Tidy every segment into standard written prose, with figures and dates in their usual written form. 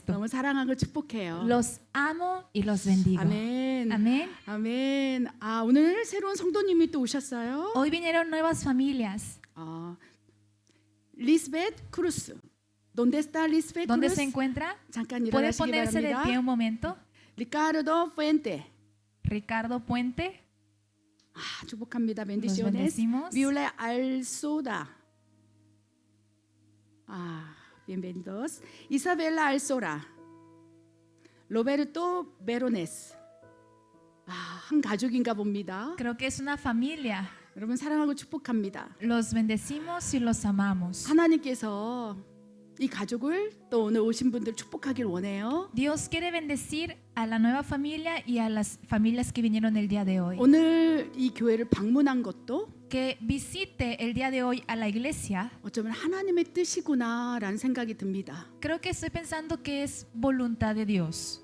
esto. 너무 사랑하고 축복해요. Los amo y los bendigo. 아멘. Amén. 아멘. 아, 오늘 새로운 성도님이 또 오셨어요. Hoy vinieron nuevas familias. 리스벳 크루스. ¿Dónde está Lisbeth ¿Dónde Cruz? se encuentra? 잠깐 ¿Puede 일어나시기 ponerse de pie 바랍니다. un momento? 리카르도 푸엔테. Ricardo Puente. 축복합니다. Los 벤디시오네스. bendecimos. 비올레 알소다. bienvenidos. 이사벨라 알소라. 로베르토 베로네스. 한 가족인가 봅니다. Creo que es una familia. 여러분 사랑하고 축복합니다. Los bendecimos y los amamos. 하나님께서 이 가족을 또 오늘 오신 분들 축복하길 원해요. Dios quiere bendecir a la nueva familia y a las familias que vinieron el día de hoy. 오늘 이 교회를 방문한 것도 Que visite el día de hoy a la iglesia. 어쩌면 하나님의 뜻이구나라는 생각이 듭니다. Creo que estoy pensando que es voluntad de Dios.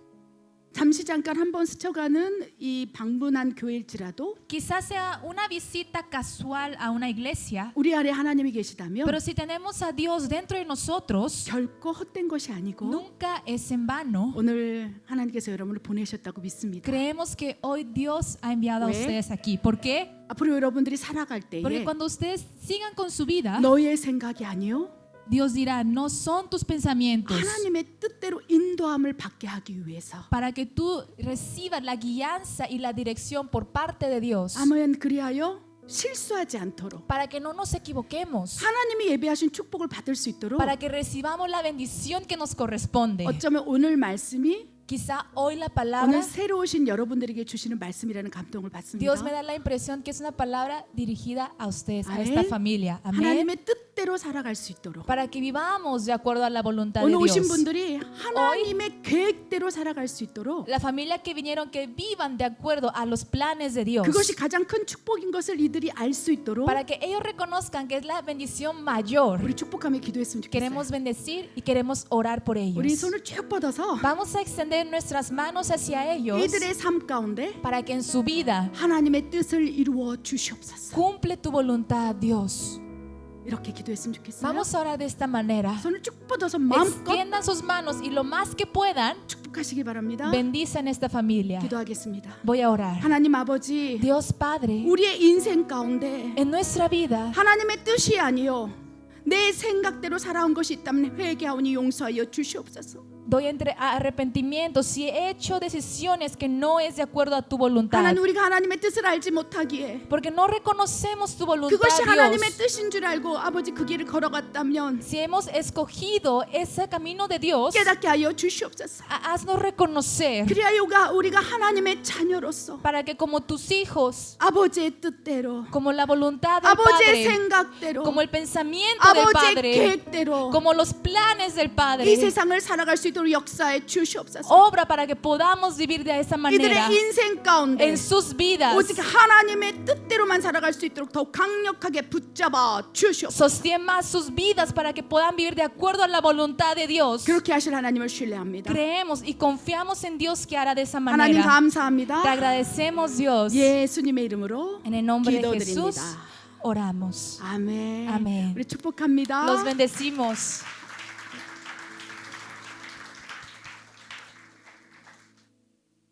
잠시 잠깐 한번 스쳐가는 이 방문한 교회일지라도 Quizás sea una visita casual a una iglesia, 우리 아래 하나님이 계시다면 pero si tenemos a Dios dentro de nosotros, 결코 헛된 것이 아니고 nunca es en vano. 오늘 하나님께서 여러분을 보내셨다고 믿습니다. Creemos que hoy Dios ha enviado a ¿Ve? ustedes aquí. ¿Por qué? 앞으로 여러분들이 살아갈 Porque 때에 cuando ustedes sigan con su vida, 너의 생각이 아니요 Dios dirá, no son tus pensamientos, 하나님의 뜻대로 인도함을 받게 하기 위해서. para que tú recibas la guianza y la dirección por parte de Dios, 아멘. 그리하여 실수하지 않도록 para que no nos equivoquemos, 하나님이 예배하신 축복을 받을 수 있도록 para que recibamos la bendición que nos corresponde. 어쩌면 오늘 말씀이 Quizá hoy la 오늘 palabra, 새로 오신 여러분들에게 주시는 말씀이라는 감동을 받습니다. Dios me da la impresión que es una palabra dirigida a ustedes, a Amén. esta familia. Amén. 하나님의 뜻대로 살아갈 수 있도록 Para que vivamos de acuerdo a la voluntad de 오늘 오신 Dios. 분들이 하나님의 계획대로 살아갈 수 있도록 La familia que vinieron, que vivan de acuerdo a los planes de Dios. 그것이 가장 큰 축복인 것을 이들이 알 수 있도록 Para que ellos reconozcan que es la bendición mayor. 우리 축복하며 기도했으면 좋겠어요. Queremos bendecir y queremos orar por ellos. 우리 손을 쭉 뻗어서 Vamos a extender nuestras manos hacia ellos 이들의 삶 가운데 para que en su vida 하나님의 뜻을 이루어 주시옵소서. cumple tu voluntad, Dios. 이렇게 기도했으면 좋겠어요. Vamos a orar de esta manera. 손을 쭉 뻗어서 마음껏 Extiendan sus manos y lo más que puedan, 축복하시기 바랍니다. bendicen esta familia. 기도하겠습니다. Voy a orar. 하나님 아버지, Dios Padre, 우리의 인생 가운데 en nuestra vida, 하나님의 뜻이 아니요 내 생각대로 살아온 것이 있다면 회개하오니 용서하여 주시옵소서. doy entre arrepentimiento si he hecho decisiones que no es de acuerdo a tu voluntad. 하나님 우리가 하나님의 뜻을 알지 못하기에 Porque no reconocemos tu voluntad, 그것이 하나님의 Dios. 뜻인 줄 알고 아버지 그 길을 걸어갔다면 Si hemos escogido ese camino de Dios, 깨닫게 하여 주시옵소서. haznos reconocer 그리하여 우리가 하나님의 자녀로서 para que como tus hijos, 아버지의 뜻대로 como la voluntad del 아버지의 Padre, 생각대로 como el pensamiento del 아버지의 Padre, 계획대로 como los planes del 이 Padre, 세상을 살아갈 수 있도록 역사해 주시옵소서. obra para que podamos vivir de esa manera 이들의 인생 가운데 en sus vidas. 오직 하나님의 뜻대로만 살아갈 수 있도록 더욱 강력하게 붙잡아 주시옵소서. Sostien más sus vidas para que puedan vivir de acuerdo a la voluntad de Dios. 그렇게 하실 하나님을 신뢰합니다. Creemos y confiamos en Dios que hará de esa 하나님 manera. 감사합니다. Te agradecemos, Dios. 예수님의 이름으로 En el nombre de Jesús 기도드립니다. oramos. 아멘. 아멘. 우리 축복합니다. Los bendecimos.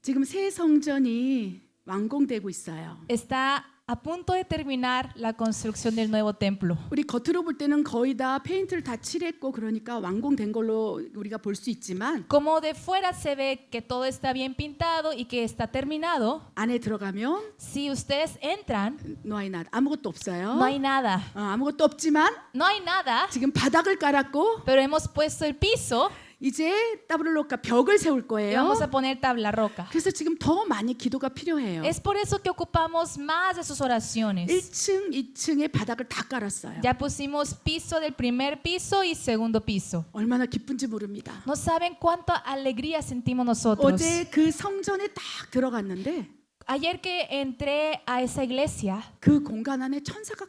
지금 새 성전이 완공되고 있어요. Está a punto de terminar la construcción del nuevo templo. 우리 겉으로 볼 때는 거의 다 페인트를 다 칠했고 그러니까 완공된 걸로 우리가 볼 수 있지만 Como de fuera se ve que todo está bien pintado y que está terminado, 안에 들어가면 si ustedes entran, no hay nada. 아무것도 없어요. no hay nada. 아무것도 없지만 No hay nada, 지금 바닥을 깔았고 pero hemos puesto el piso 이제 따블로카 벽을 세울 y 거예요. vamos a poner tabla roca. 그래서 지금 더 많이 기도가 필요해요. Es por eso que ocupamos más de sus oraciones. 1층, 2층의 바닥을 다 깔았어요. Ya pusimos piso del primer piso y segundo piso. 얼마나 기쁜지 모릅니다. No saben cuánta alegría sentimos nosotros. 어제 그 성전에 딱 들어갔는데 Ayer que entré a esa iglesia, 그 공간 안에 천사가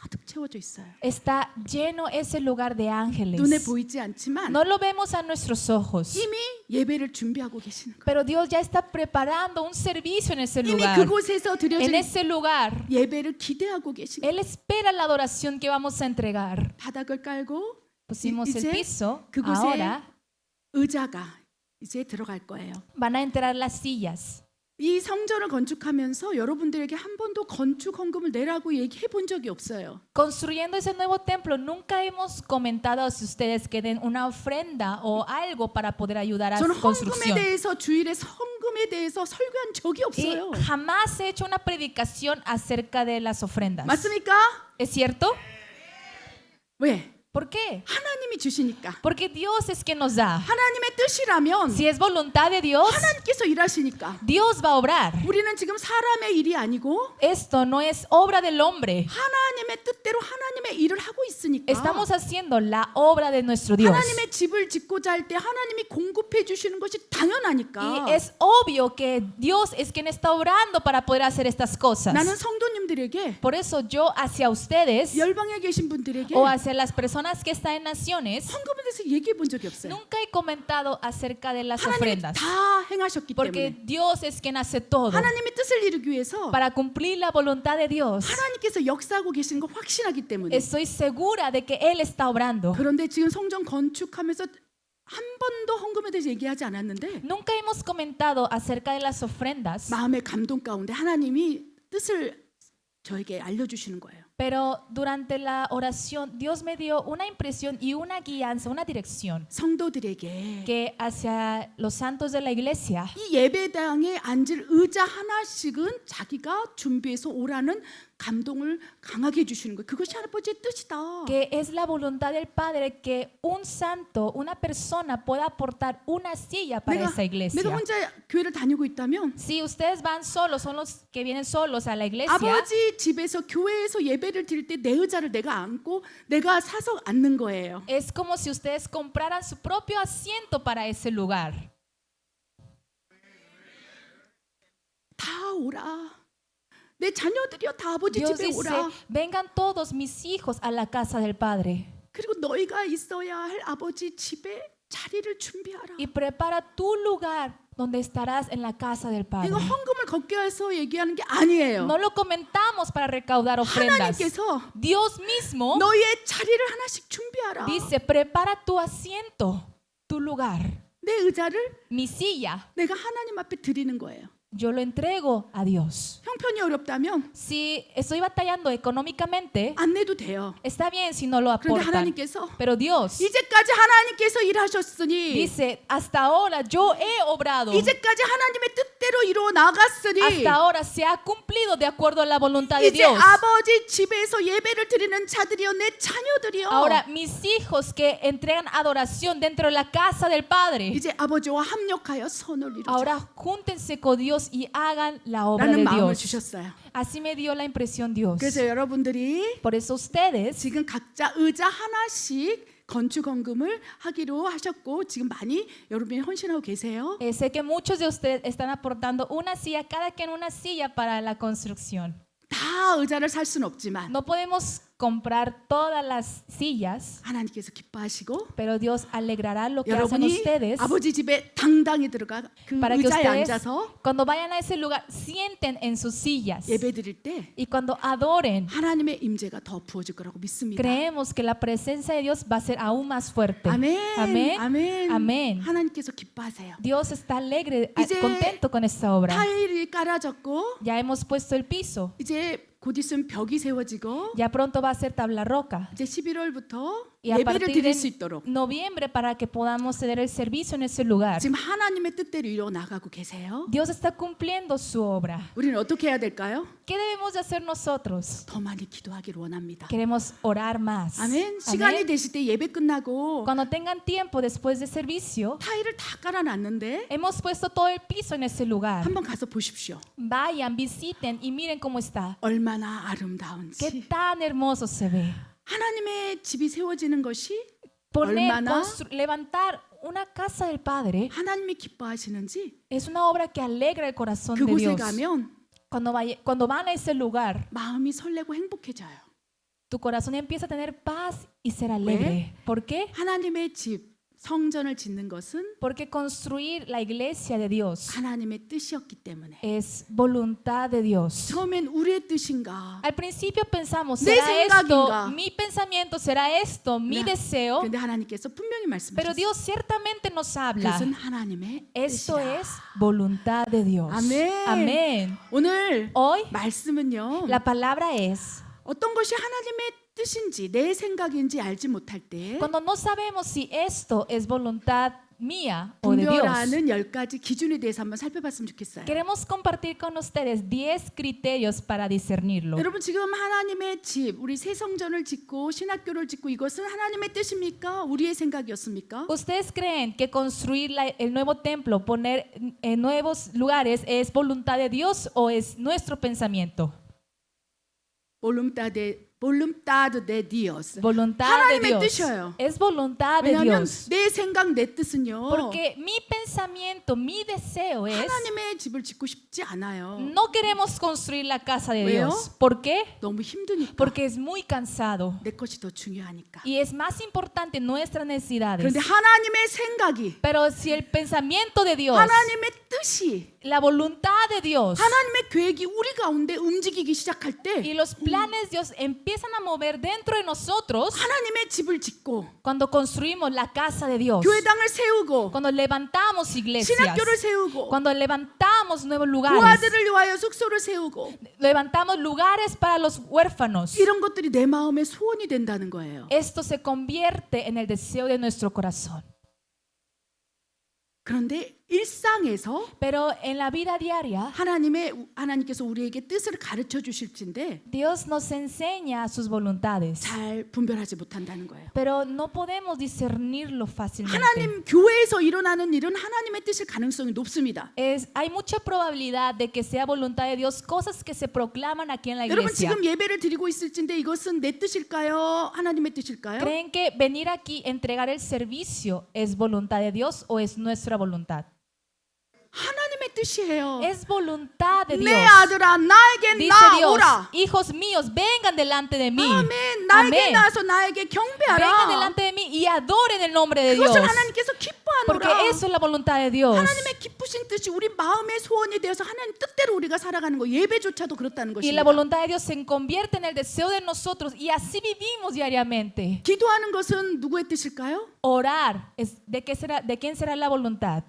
가득 채워져 있어요. está lleno ese lugar de ángeles. 눈에 보이지 않지만 No lo vemos a nuestros ojos, 이미 예배를 준비하고 계시는 거예요. pero Dios ya está preparando un servicio en ese 이미 lugar. 그곳에서 En 드려질 ese lugar, 예배를 기대하고 계신 거예요. Él espera la adoración que vamos a entregar. 바닥을 깔고 Pusimos el 이제 piso. 그곳에 Ahora 의자가 이제 들어갈 거예요. Van a entrar las sillas. 이 성전을 건축하면서 여러분들에게 한 번도 건축 헌금을 내라고 얘기해 본 적이 없어요. Construyendo ese nuevo templo, nunca hemos comentado a ustedes que den una ofrenda o algo para poder ayudar a 저는 su 헌금에 construcción. 대해서 주일에 헌금에 대해서 설교한 적이 Y 없어요. jamás he hecho una predicación acerca de las ofrendas. 맞습니까? ¿Es cierto? 왜? ¿Por qué? 하나님이 주시니까. Porque Dios es quien nos da. 하나님의 뜻이라면 Si es voluntad de Dios, 하나님께서 일하시니까. Dios va a obrar. 우리는 지금 사람의 일이 아니고 Esto no es obra del hombre. 하나님의 뜻대로 하나님의 일을 하고 있으니까. Estamos haciendo la obra de nuestro Dios. 하나님의 집을 짓고자 할 때 하나님이 공급해 주시는 것이 당연하니까. Y es obvio que Dios es quien está obrando para poder hacer estas cosas. 나는 성도님들에게 Por eso yo hacia ustedes 열방에 계신 분들에게 o hacia las personas que están en naciones 헌금에 대해서 얘기해 본 적이 없어요. nunca he comentado acerca de las 하나님이 ofrendas. 다 행하셨기 Porque 때문에. Dios es quien hace todo. 하나님의 뜻을 이루기 위해서 Para cumplir la voluntad de Dios. 하나님께서 역사하고 계시는 거 확신하기 때문에. Estoy segura de que Él está obrando. 그런데 지금 성전 건축하면서 한 번도 헌금에 대해서 얘기하지 않았는데 Nunca hemos comentado acerca de las ofrendas, 마음의 감동 가운데 하나님이 뜻을 저에게 알려주시는 거예요. pero durante la oración Dios me dio una impresión y una guianza, una dirección 성도들에게 que hacia los santos de la iglesia 이 예배당에 앉을 의자 하나씩은 자기가 준비해서 오라는 감동을 강하게 해주시는 거예요. 그것이 아버지의 뜻이다. que es la voluntad del Padre que un santo, una persona pueda aportar una silla para esa 내가 iglesia. 혼자 교회를 다니고 있다면 Si ustedes van solos, son los que vienen solos a la iglesia, 아버지 집에서 교회에서 예배를 드릴 때 내 의자를 내가 안고 내가 사서 앉는 거예요. es como si ustedes compraran su propio asiento para ese lugar. 다 오라. 내 자녀들이여 다 아버지 Dios 집에 dice, 오라. vengan todos mis hijos a la casa del Padre 그리고 너희가 있어야 할 아버지 집에 자리를 준비하라. y prepara tu lugar donde estarás en la casa del Padre. 이거 헌금을 걷게 해서 얘기하는 게 아니에요. No lo comentamos para recaudar ofrendas. 하나님께서 Dios mismo 너희의 자리를 하나씩 준비하라. dice, prepara tu asiento, tu lugar, 내 의자를 mi silla. 내가 하나님 앞에 드리는 거예요. Yo lo entrego a Dios. 형편이 어렵다면 Si estoy batallando económicamente, 안 내도 돼요. está bien si no lo 그런데 aportan. 하나님께서 Pero Dios 이제까지 하나님께서 일하셨으니 dice, hasta ahora yo he obrado. 이제까지 하나님의 뜻대로 이루어 나갔으니 Hasta ahora se ha cumplido de acuerdo a la voluntad de 이제 Dios. 아버지 집에서 예배를 드리는 자들이여 내 자녀들이여 Ahora mis hijos que entregan adoración dentro de la casa del Padre, 이제 아버지와 합력하여 선을 이루자 ahora júntense con Dios y hagan la obra 라는 de 마음을 Dios. 주셨어요. Así me dio la impresión Dios. 그래서 여러분들이 Por eso ustedes 지금 각자 의자 하나씩 건축 헌금을 하기로 하셨고 지금 많이 여러분이 헌신하고 계세요. sé que muchos de ustedes están aportando una silla, cada quien una silla para la construcción. 다 의자를 살 수는 없지만 No podemos comprar todas las sillas, 하나님께서 기뻐하시고 pero Dios alegrará lo que hacen 여러분이 ustedes 아버지 집에 당당히 들어가 그 para que 의자에 ustedes, 앉아서 cuando vayan a ese lugar, sienten en sus sillas. 예배 드릴 때 Y cuando adoren, 하나님의 임재가 더 부어질 거라고 믿습니다. creemos que la presencia de Dios va a ser aún más fuerte. 아멘. Amén. 아멘. Amén. 하나님께서 기뻐하세요. Dios está alegre, 이제 contento con esta obra. 타일이 깔아졌고 Ya hemos puesto el piso. 이제 곧 있으면 벽이 세워지고 Ya pronto va a ser tabla roca. 이제 11월부터 Y a 예배를 partir 드릴 수 de 있도록 noviembre, para que podamos tener el servicio en ese lugar. 지금 하나님의 뜻대로 이루어 나가고 계세요. Dios está cumpliendo su obra. 우리는 어떻게 해야 될까요? ¿Qué debemos de hacer nosotros? 더 많이 기도하기를 원합니다. Queremos orar más. 아멘. 시간이 Amén. 되실 때 예배 끝나고 Cuando tengan tiempo después del servicio, 타일을 다 깔아놨는데 hemos puesto todo el piso en ese lugar. 한번 가서 보십시오. Vayan, visiten y miren cómo está. 얼마나 아름다운지. Qué tan hermoso se ve. 하나님의 집이 세워지는 것이 Poner, 얼마나 levantar una casa del Padre 하나님이 기뻐하시는지 es una obra que alegra el corazón de 그곳에 Dios. 가면 Cuando van a ese lugar, 마음이 설레고 행복해져요. tu corazón empieza a tener paz y ser alegre. ¿Por qué? 하나님의 집 성전을 짓는 것은 Porque construir la iglesia de Dios 하나님의 뜻이었기 때문에. es voluntad de Dios. 처음엔 우리의 뜻인가? Al principio pensamos, 내 ¿será esto 생각인가? mi pensamiento? ¿Será esto mi deseo? 그런데 하나님께서 분명히 Pero 말씀하셨어요. Dios ciertamente nos habla. 그것은 하나님의 Esto 뜻이라. es voluntad de Dios. Amén. Amén. 오늘 Hoy 말씀은요. la palabra es, 어떤 것이 하나님의 뜻인지 내 생각인지 알지 못할 때 cuando no sabemos si esto es voluntad mía o de Dios, 분별하는 10가지 기준에 대해서 한번 살펴봤으면 좋겠어요. queremos compartir con ustedes 10 criterios para discernirlo. 여러분 지금 하나님의 집, 우리 새 성전을 짓고 신학교를 짓고 이것은 하나님의 뜻입니까? 우리의 생각이었습니까? ¿Ustedes creen que construir el nuevo templo, poner en nuevos lugares es voluntad de Dios o es nuestro pensamiento? Voluntad de Dios. Voluntad de 하나님의 Dios. 뜻이에요. Es voluntad de 왜냐하면 Dios. 내 생각, 내 뜻은요. Porque mi pensamiento, mi deseo es, 하나님의 집을 짓고 싶지 않아요. no queremos construir la casa de ¿Veo? Dios. ¿Por qué? 너무 힘드니까. Porque es muy cansado. 내 것이 더 중요하니까. Y es más importante nuestras necesidades. 그런데 하나님의 생각이 Pero si el pensamiento de Dios, 하나님의 뜻이 la voluntad de Dios 하나님의 계획이 우리 가운데 움직이기 시작할 때 y los planes de Dios empiezan a mover dentro de nosotros 하나님의 집을 짓고 cuando construimos la casa de Dios, 교회당을 세우고 cuando levantamos iglesias, 신학교를 세우고 cuando levantamos nuevos lugares, 부하들을 위하여 숙소를 세우고 levantamos lugares para los huérfanos. 이런 것들이 내 마음의 소원이 된다는 거예요. Esto se convierte en el deseo de nuestro corazón. 그런데 일상에서 Pero en la vida diaria, 하나님께서 우리에게 뜻을 가르쳐 주실진데 Dios nos enseña sus voluntades, 잘 분별하지 못한다는 거예요. pero no podemos discernirlo fácilmente. 하나님 교회에서 일어나는 일은 하나님의 뜻일 가능성이 높습니다. Hay mucha probabilidad de que sea voluntad de Dios cosas que se proclaman aquí en la 여러분 iglesia. 지금 예배를 드리고 있을진데 이것은 내 뜻일까요? 하나님의 뜻일까요? ¿Creen que venir aquí, entregar el servicio, es voluntad de Dios o es nuestra voluntad? 하나님의 뜻이에요. Es voluntad de Dios. 내 아들아 나에게 Dice Dios, 나오라. hijos míos, vengan delante de mí. 아멘. 나에게 Amén. 나와서 나에게 Vengan 경배하라. delante de mí y adoren el nombre de Dios. 그것을 하나님께서 Porque 기뻐하노라. eso es la voluntad de Dios. 하나님의 기쁘신 뜻이 우리 마음의 소원이 되어서 하나님 뜻대로 우리가 살아가는 거 예배조차도 그렇다는 Y la 것입니다. voluntad de Dios se convierte en el deseo de nosotros y así vivimos diariamente. 기도하는 것은 누구의 뜻일까요? Orar, ¿de quién será la voluntad?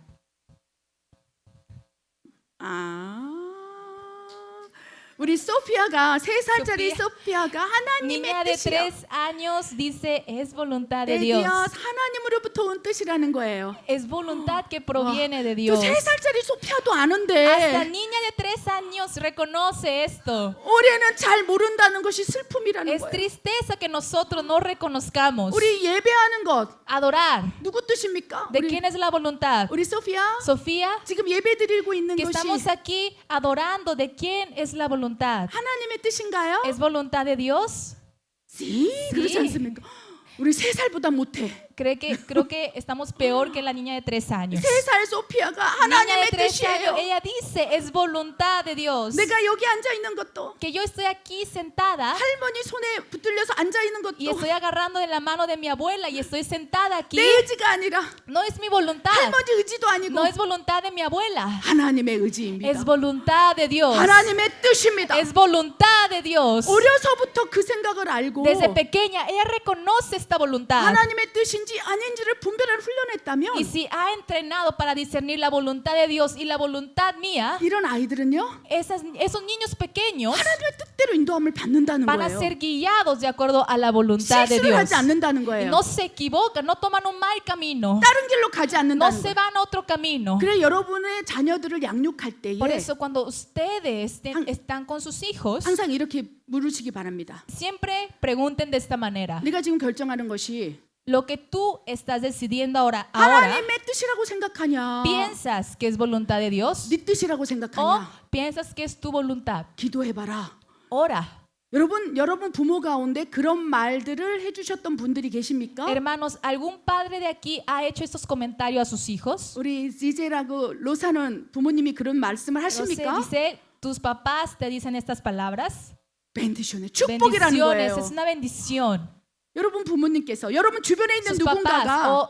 우리 소피아가 3살짜리 소피아. 소피아가 Niña 하나님의 de 뜻이요. 3 años dice, es voluntad de 드디어 Dios. 하나님으로부터 온 뜻이라는 거예요. Es voluntad que proviene de 또 Dios. 3살짜리 소피아도 Hasta 아는데 niña de 3 años reconoce esto. 올해는 잘 모른다는 것이 슬픔이라는 Es 거예요. tristeza que nosotros no reconozcamos. 우리 예배하는 것 Adorar. 누구 뜻입니까? ¿De quién es la voluntad? 우리 소피아 Sofía, 지금 예배 드리고 있는 que 것이 estamos aquí adorando, ¿de quién es la voluntad? 하나님의 뜻인가요? ¿Es voluntad de Dios? sí, 그렇지 않습니까? 우리 3살보다 못해. Creo que estamos peor que la niña de 3 años. 3살 소피아가 Niña 하나님의 de 3 años, 뜻이에요. ella dice, es voluntad de Dios. 내가 여기 앉아 있는 것도 Que yo estoy aquí sentada 할머니 손에 붙들려서 앉아 있는 y 것도 estoy agarrando de la mano de mi abuela y estoy sentada aquí. 내 의지가 아니라 No es mi voluntad. 할머니 의지도 아니고 No es voluntad de mi abuela. 하나님의 의지입니다. Es voluntad de Dios. 하나님의 뜻입니다. Es voluntad de Dios. 어려서부터 그 생각을 알고 Desde pequeña ella reconoce esta voluntad. 하나님의 뜻인지 아닌지를 분별할 훈련했다면 Y si ha entrenado para discernir la voluntad de Dios y la voluntad mía, 이런 아이들은요 esos niños pequeños 하나님의 뜻대로 인도함을 받는다는 van a 거예요. ser guiados de acuerdo a la voluntad de 실수를 Dios. 하지 않는다는 Y 거예요. no se equivocan, no toman un mal camino, 다른 길로 가지 no 않는다는 se 거예요. van a otro camino. 그래 여러분의 자녀들을 양육할 때에 Por eso cuando ustedes están con sus hijos, 항상 이렇게 물으시기 바랍니다. siempre pregunten de esta manera. 네가 지금 결정하는 것이 Lo que tú estás decidiendo ahora, 하나님의 뜻이라고 생각하냐? ¿piensas que es voluntad de Dios? 네 뜻이라고 ¿O 생각하냐? piensas que es tu voluntad? 기도해봐라. Ora. 여러분 부모 가운데 그런 말들을 해주셨던 분들이 계십니까? Hermanos, ¿algún padre de aquí ha hecho estos comentarios a sus hijos? 우리 지제라고 로사는 부모님이 그런 말씀을 No sé, 하십니까? dice, tus papás te dicen estas palabras. 벤디션의 축복이라는 Bendiciones, 거예요. es una bendición. 여러분 부모님께서 여러분 주변에 있는 Sus papás 누군가가 o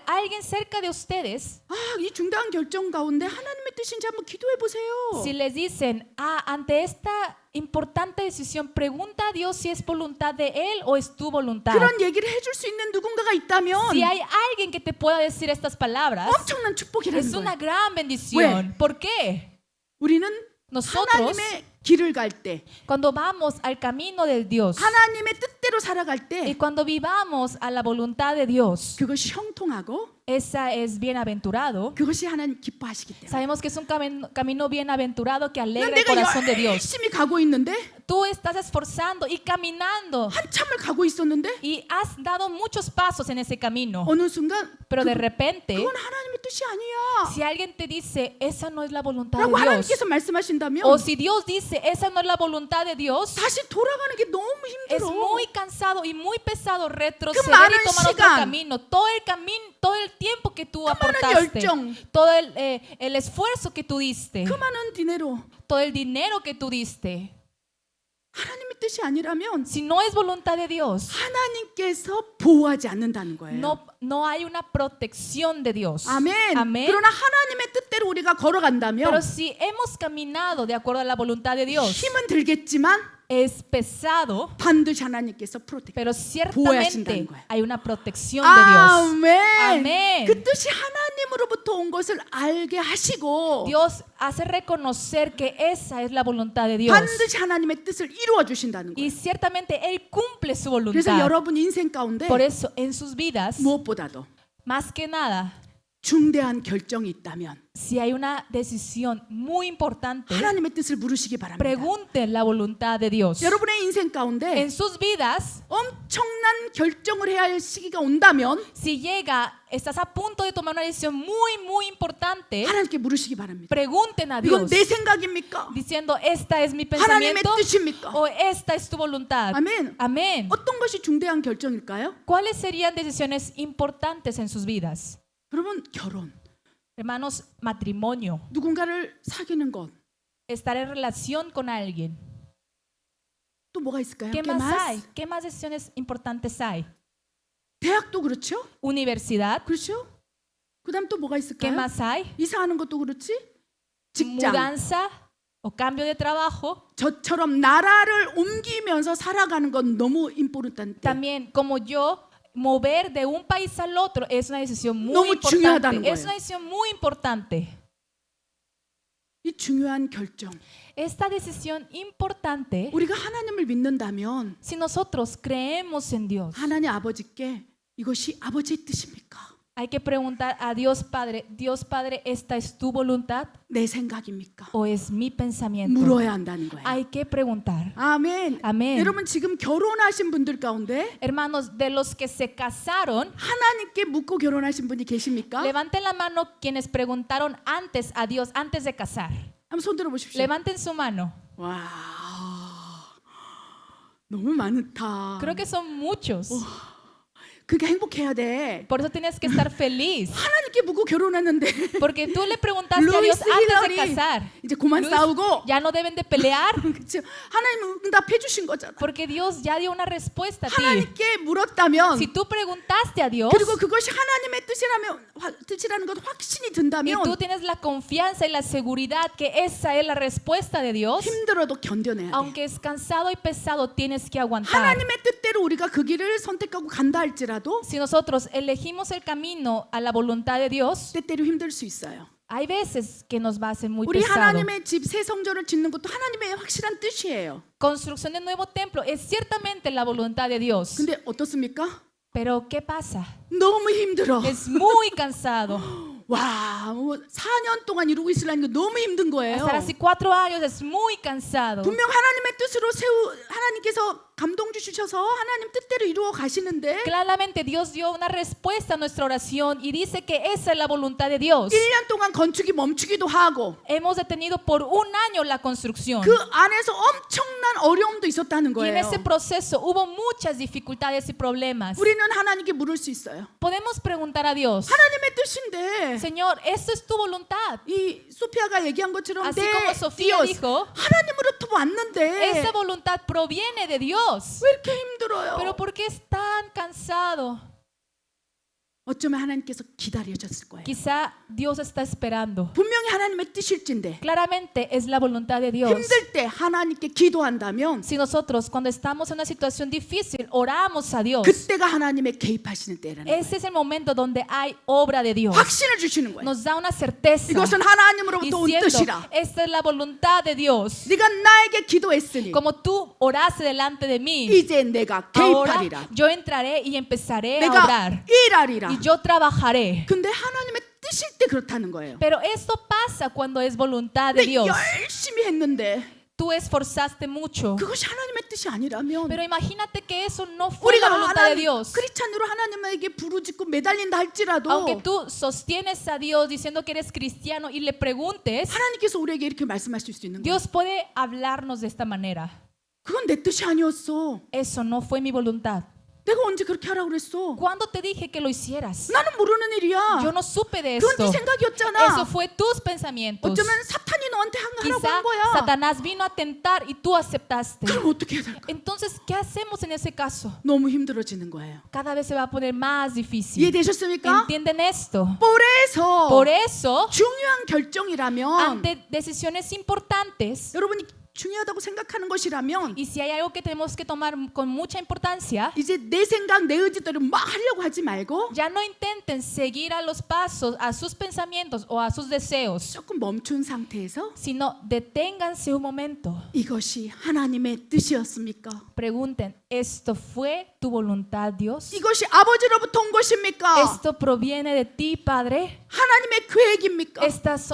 alguien cerca de ustedes, 아, 이 중대한 결정 가운데 하나님의 뜻인지 한번 기도해 보세요. si les dicen, ante esta importante decisión, pregunta a Dios si es voluntad de Él o es tu voluntad. 그런 얘기를 해줄 수 있는 누군가가 있다면 Si hay alguien que te pueda decir estas palabras, 엄청난 축복이라는 es una 거예요. gran bendición. ¿Por qué? 우리는 Nosotros, 하나님의 길을 갈 때, cuando vamos al camino del Dios 하나님의 뜻대로 살아갈 y 때 cuando vivamos a la voluntad de Dios, 그것이 형통하고 esa es bienaventurado. 그것이 하나님 기뻐하시기 때문에. Sabemos que es un camino bienaventurado que alegra el 내가 corazón de Dios. 열심히 가고 있는데 Tú estás esforzando y caminando 한참을 가고 있었는데 y has dado muchos pasos en ese camino, 어느 순간 pero de repente, 그건 하나님의 뜻이 아니야 si alguien te dice, esa no es la voluntad 라고 de Dios, 하나님께서 말씀하신다면 o si Dios dice, esa no es la voluntad de Dios, 다시 돌아가는 게 너무 es 힘들어. muy cansado y muy pesado retroceder 많은 y tomar otro 시간, camino. Todo el tiempo que tú 많은 aportaste, 열정, todo el esfuerzo que tú diste, 그 많은 디네로 todo el dinero que tú diste, 하나님의 뜻이 아니라면 si no es voluntad de Dios, 하나님께서 보호하지 않는다는 거예요. no hay una protección de Dios. 아멘. Amén. 그러나 하나님의 뜻대로 우리가 걸어간다면 Pero si hemos caminado de acuerdo a la voluntad de Dios, 힘은 들겠지만 es pesado, 반드시 하나님께서 프로텍트. pero 보호하신다는 ciertamente 거예요. hay una protección de Dios. 아멘. 아멘. 그 뜻이 하나님으로부터 온 것을 알게 하시고 Dios hace reconocer que esa es la voluntad de Dios. 반드시 하나님의 뜻을 이루어 주신다는 Y 거예요. ciertamente Él cumple su 그래서 voluntad. 여러분 인생 가운데 Por eso, en sus vidas, 무엇보다도 más que nada, 중대한 결정이 있다면 si hay una decisión muy importante, 하나님의 뜻을 물으시기 바랍니다. pregunten la voluntad de Dios. 여러분의 인생 가운데 En sus vidas, 엄청난 결정을 해야 할 시기가 온다면 si estás a punto de tomar una decisión muy importante, 하나님께 물으시기 바랍니다. pregunten a 이건 Dios, 내 생각입니까? diciendo, esta es mi 하나님의 pensamiento 뜻입니까? o esta es tu voluntad. 아멘. Amén. 어떤 것이 중대한 결정일까요? ¿Cuáles serían decisiones importantes en sus vidas? 여러분 결혼, Hermanos, matrimonio, 누군가를 사귀는 것, estar en relación con alguien. 또 뭐가 있을까요? ¿Qué ¿Qué más más? hay? ¿Qué más decisiones importantes hay? 대학도 그렇죠? Universidad. 그렇죠? 그다음 또 뭐가 ¿Qué 있을까요? más hay? 이사하는 것도 그렇지? 직장. Mudanza o cambio de trabajo. 저처럼 나라를 옮기면서 살아가는 건 너무 importante. También, como yo, mover de un país al otro es una decisión muy 너무 중요하다는 importante. Es 거예요. una decisión muy importante. 이 중요한 결정. Esta decisión importante, 우리가 하나님을 믿는다면 si nosotros creemos en Dios, 하나님 아버지께 이것이 아버지의 뜻입니까? hay que preguntar a Dios Padre, ¿esta es tu voluntad 내 생각입니까? o es mi pensamiento? 물어야 한다는 거예요. Hay que preguntar. 아멘. 아멘. 여러분 지금 결혼하신 분들 가운데 Hermanos, de los que se casaron, 하나님께 묻고 결혼하신 분이 계십니까? levanten la mano quienes preguntaron antes a Dios, antes de casar. 한번 손 들어 보십시오. Levanten su mano. 와, 너무 많다. Creo que son muchos. 그게 행복해야 돼. Por eso tienes que estar feliz. 하나님께 묻고 결혼하는데 Porque tú le preguntaste a Dios 루이스 antes de 힐러리 casar. 이제 그만 Luis, 싸우고 ya no deben de pelear 그렇죠. 하나님 응답해 주신 거잖아. porque Dios ya dio una respuesta a ti. 하나님께 물었다면 Si tú preguntaste a Dios 그리고 그것이 하나님의 뜻이라는 것 확신이 y 든다면 tú tienes la confianza y la seguridad que esa es la respuesta de Dios, 힘들어도 견뎌내야 돼. aunque es cansado y pesado, tienes que aguantar. 하나님의 뜻대로 우리가 그 길을 선택하고 간다 할지라도 Si nosotros elegimos el camino a la voluntad de Dios, 때때로 힘들 수 있어요. hay veces que nos va a ser muy 우리 pesado. 하나님의 집 새 성전을 짓는 것도 하나님의 확실한 뜻이에요. Construcción del nuevo templo es ciertamente la voluntad de Dios. 근데 어떻습니까? Pero ¿qué pasa? 너무 힘들어. Es muy cansado. 와, 4년 동안 이루고 있으려는 게 너무 힘든 거예요. Estar así 4 años es muy cansado. 분명 하나님의 뜻으로 하나님께서 감동 주셔서 하나님 뜻대로 이루어 가시는데 Claramente Dios dio una respuesta a nuestra oración y dice que esa es la voluntad de Dios. 1년 동안 건축이 멈추기도 하고 Hemos detenido por 1 año la construcción. 그 안에서 엄청난 어려움도 있었다는 Y en 거예요. ese proceso hubo muchas dificultades y problemas. 우리는 하나님께 물을 수 있어요. Podemos preguntar a Dios, 하나님의 뜻인데 Señor, ¿esto es tu voluntad? 이 소피아가 얘기한 것처럼 Así 내 como Sofía Dios dijo, 하나님으로부터 왔는데 esa voluntad proviene de Dios. 왜 이렇게 힘들어요? Pero ¿por qué es tan cansado? 어쩌면 하나님께서 기다려졌을 거예요. Quizá Dios está esperando. 분명히 하나님의 뜻일진데 Claramente es la voluntad de Dios. 힘들 때 하나님께 기도한다면 Si nosotros cuando estamos en una situación difícil oramos a Dios, 그때가 하나님의 개입하시는 때라는 거예요. ese es el momento donde hay obra de Dios. 확신을 주시는 거예요. Nos da una certeza 이것은 하나님으로부터 온 diciendo, 뜻이라. esta es la voluntad de Dios. 네가 나에게 기도했으니 Como tú oraste delante de mí, 이제 내가 ahora 개입하리라. yo entraré y empezaré a 내가 orar 일하리라. y yo trabajaré. 근데 하나님의 뜻일 때 그렇다는 거예요. Pero esto pasa cuando es voluntad de 근데 Dios. 열심히 했는데 Tú esforzaste mucho, 그것이 하나님의 뜻이 아니라면 pero imagínate que eso no fue la 우리가 voluntad de Dios. 크리스찬으로 하나님에게 부르짖고 매달린다 할지라도 Aunque tú sostienes a Dios diciendo que eres cristiano y le preguntes, 하나님께서 우리에게 이렇게 말씀하실 수 있는 거예요. Dios puede hablarnos de esta manera. 그건 내 뜻이 아니었어. Eso no fue mi voluntad. 내가 언제 그렇게 하라고 그랬어? ¿Cuándo te dije que lo hicieras? 나는 모르는 일이야. Yo no supe de 그건 esto. 네 생각이었잖아. Eso fue tus pensamientos. 어쩌면 사탄이 너한테 하라고 Quizá 한 거야. Satanás vino a tentar y tú aceptaste. 그럼 어떻게 해야 될까? Entonces, ¿qué hacemos en ese caso? 너무 힘들어지는 거예요. Cada vez se va a poner más difícil. 이해되셨습니까? ¿Entienden esto? 그래서 Por eso, 중요한 결정이라면 ante decisiones importantes, 여러분이 중요하다고 생각하는 것이라면 y si hay algo que tenemos que tomar con mucha importancia, 이제 내 생각, 내 의지대로 막 하려고 하지 말고 ya no intenten seguir a los pasos, a sus pensamientos o a sus deseos, 조금 멈춘 상태에서 sino deténganse un momento. 이것이 하나님의 뜻이었습니까? Pregunten, ¿esto fue tu voluntad, Dios? 이것이 아버지로부터 온 것입니까? ¿Esto proviene de ti, Padre? 하나님의 계획입니까?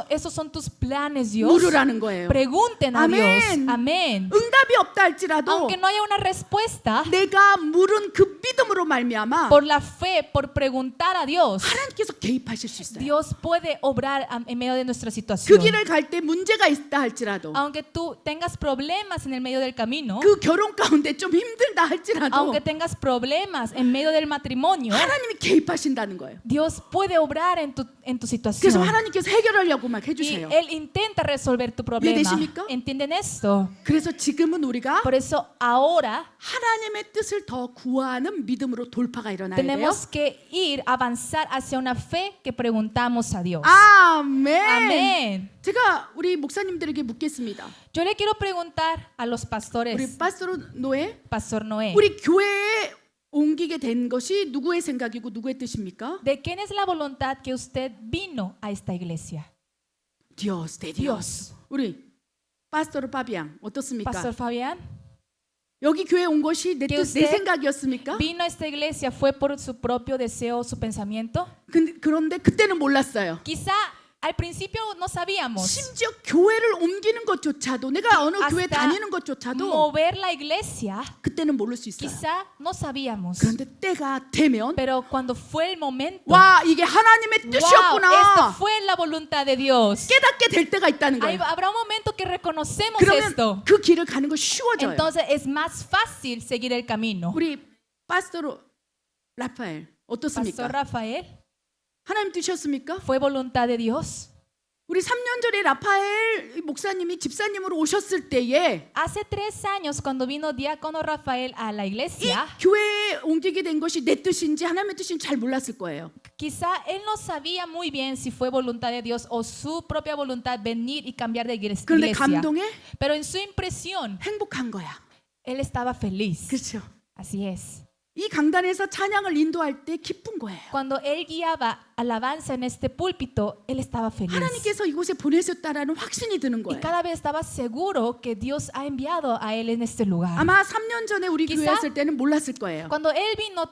Esos son tus planes, Dios. 물으라는 거예요. Pregunten a Amén. Dios. Amén. 응답이 없다 할지라도 Aunque no haya una respuesta, 내가 물은 그 믿음으로 말미암아 por la fe, por preguntar a Dios, 하나님께서 개입하실 수 있어요. Dios puede obrar en medio de nuestra 그 situación. 길을 갈 때 문제가 있다 할지라도 Aunque tú tengas problemas en el medio del camino, 그 결혼 가운데 좀 힘들다 할지라도 aunque tengas problemas en medio del matrimonio, 하나님이 개입하신다는 거예요. Dios puede obrar en tu 그래서 situación. 하나님께서 해결하려고 막 Y 해주세요. Él intenta resolver tu problema. 이해되십니까? ¿Entienden esto? 그래서 지금은 우리가 Por eso ahora 하나님의 뜻을 더 구하는 믿음으로 돌파가 일어나야 돼요. tenemos que ir, avanzar hacia una fe que preguntamos a Dios. 아멘. Amén. 제가 우리 목사님들에게 묻겠습니다. Yo le quiero preguntar a los pastores, 우리 파스토로 노예, Pastor Noé, 우리 교회에 옮기게 된 것이 누구의 생각이고 누구의 뜻입니까? ¿de quién es la voluntad que usted vino a esta iglesia? Dios, de Dios. 우리 파스토로 파비앙 어떻습니까? Pastor Fabián, 여기 교회 온 것이 내 Que 뜻, 내 usted 생각이었습니까? ¿vino a esta iglesia fue por su propio deseo, su pensamiento? 그런데 그때는 몰랐어요. Quizá al principio no sabíamos. 심지어 교회를 옮기는 것조차도 내가 어느 교회 Hasta 다니는 것조차도 mover la iglesia, 그때는 모를 수 있어요. quizá no sabíamos. 그런데 때가 되면 Pero cuando fue el momento, 와 이게 하나님의 wow, 뜻이었구나 esto fue la voluntad de Dios. 깨닫게 될 때가 있다는 거예요. Habrá un momento que reconocemos 그러면 esto. 그 길을 가는 거 쉬워져요. Entonces es más fácil seguir el camino. 우리 파스토로 라파엘 어떻습니까? Pastor Rafael, 하나님 뜻이었습니까? ¿fue voluntad de Dios? 우리 3년 전에 라파엘 목사님이 집사님으로 오셨을 때에 Hace 3 años, cuando vino Diácono Rafael a la 이 iglesia, 교회에 옮기게 된 것이 내 뜻인지 하나님의 뜻인지 잘 몰랐을 거예요. quizá él no sabía muy bien si fue voluntad de Dios o su propia voluntad venir y cambiar de 그런데 iglesia. 감동에 Pero en su impresión, 행복한 거야. él estaba feliz. 그렇죠. Así es. 이 강단에서 찬양을 인도할 때 기쁜 거예요. Cuando él guiaba alabanza en este púlpito, él estaba feliz. 하나님께서 이곳에 보내셨다라는 확신이 드는 Y 거예요. cada vez estaba seguro que Dios ha enviado a él en este lugar. 아마 3년 전에 우리 Quizá- 교회 왔을 때는 몰랐을 거예요. Cuando él vino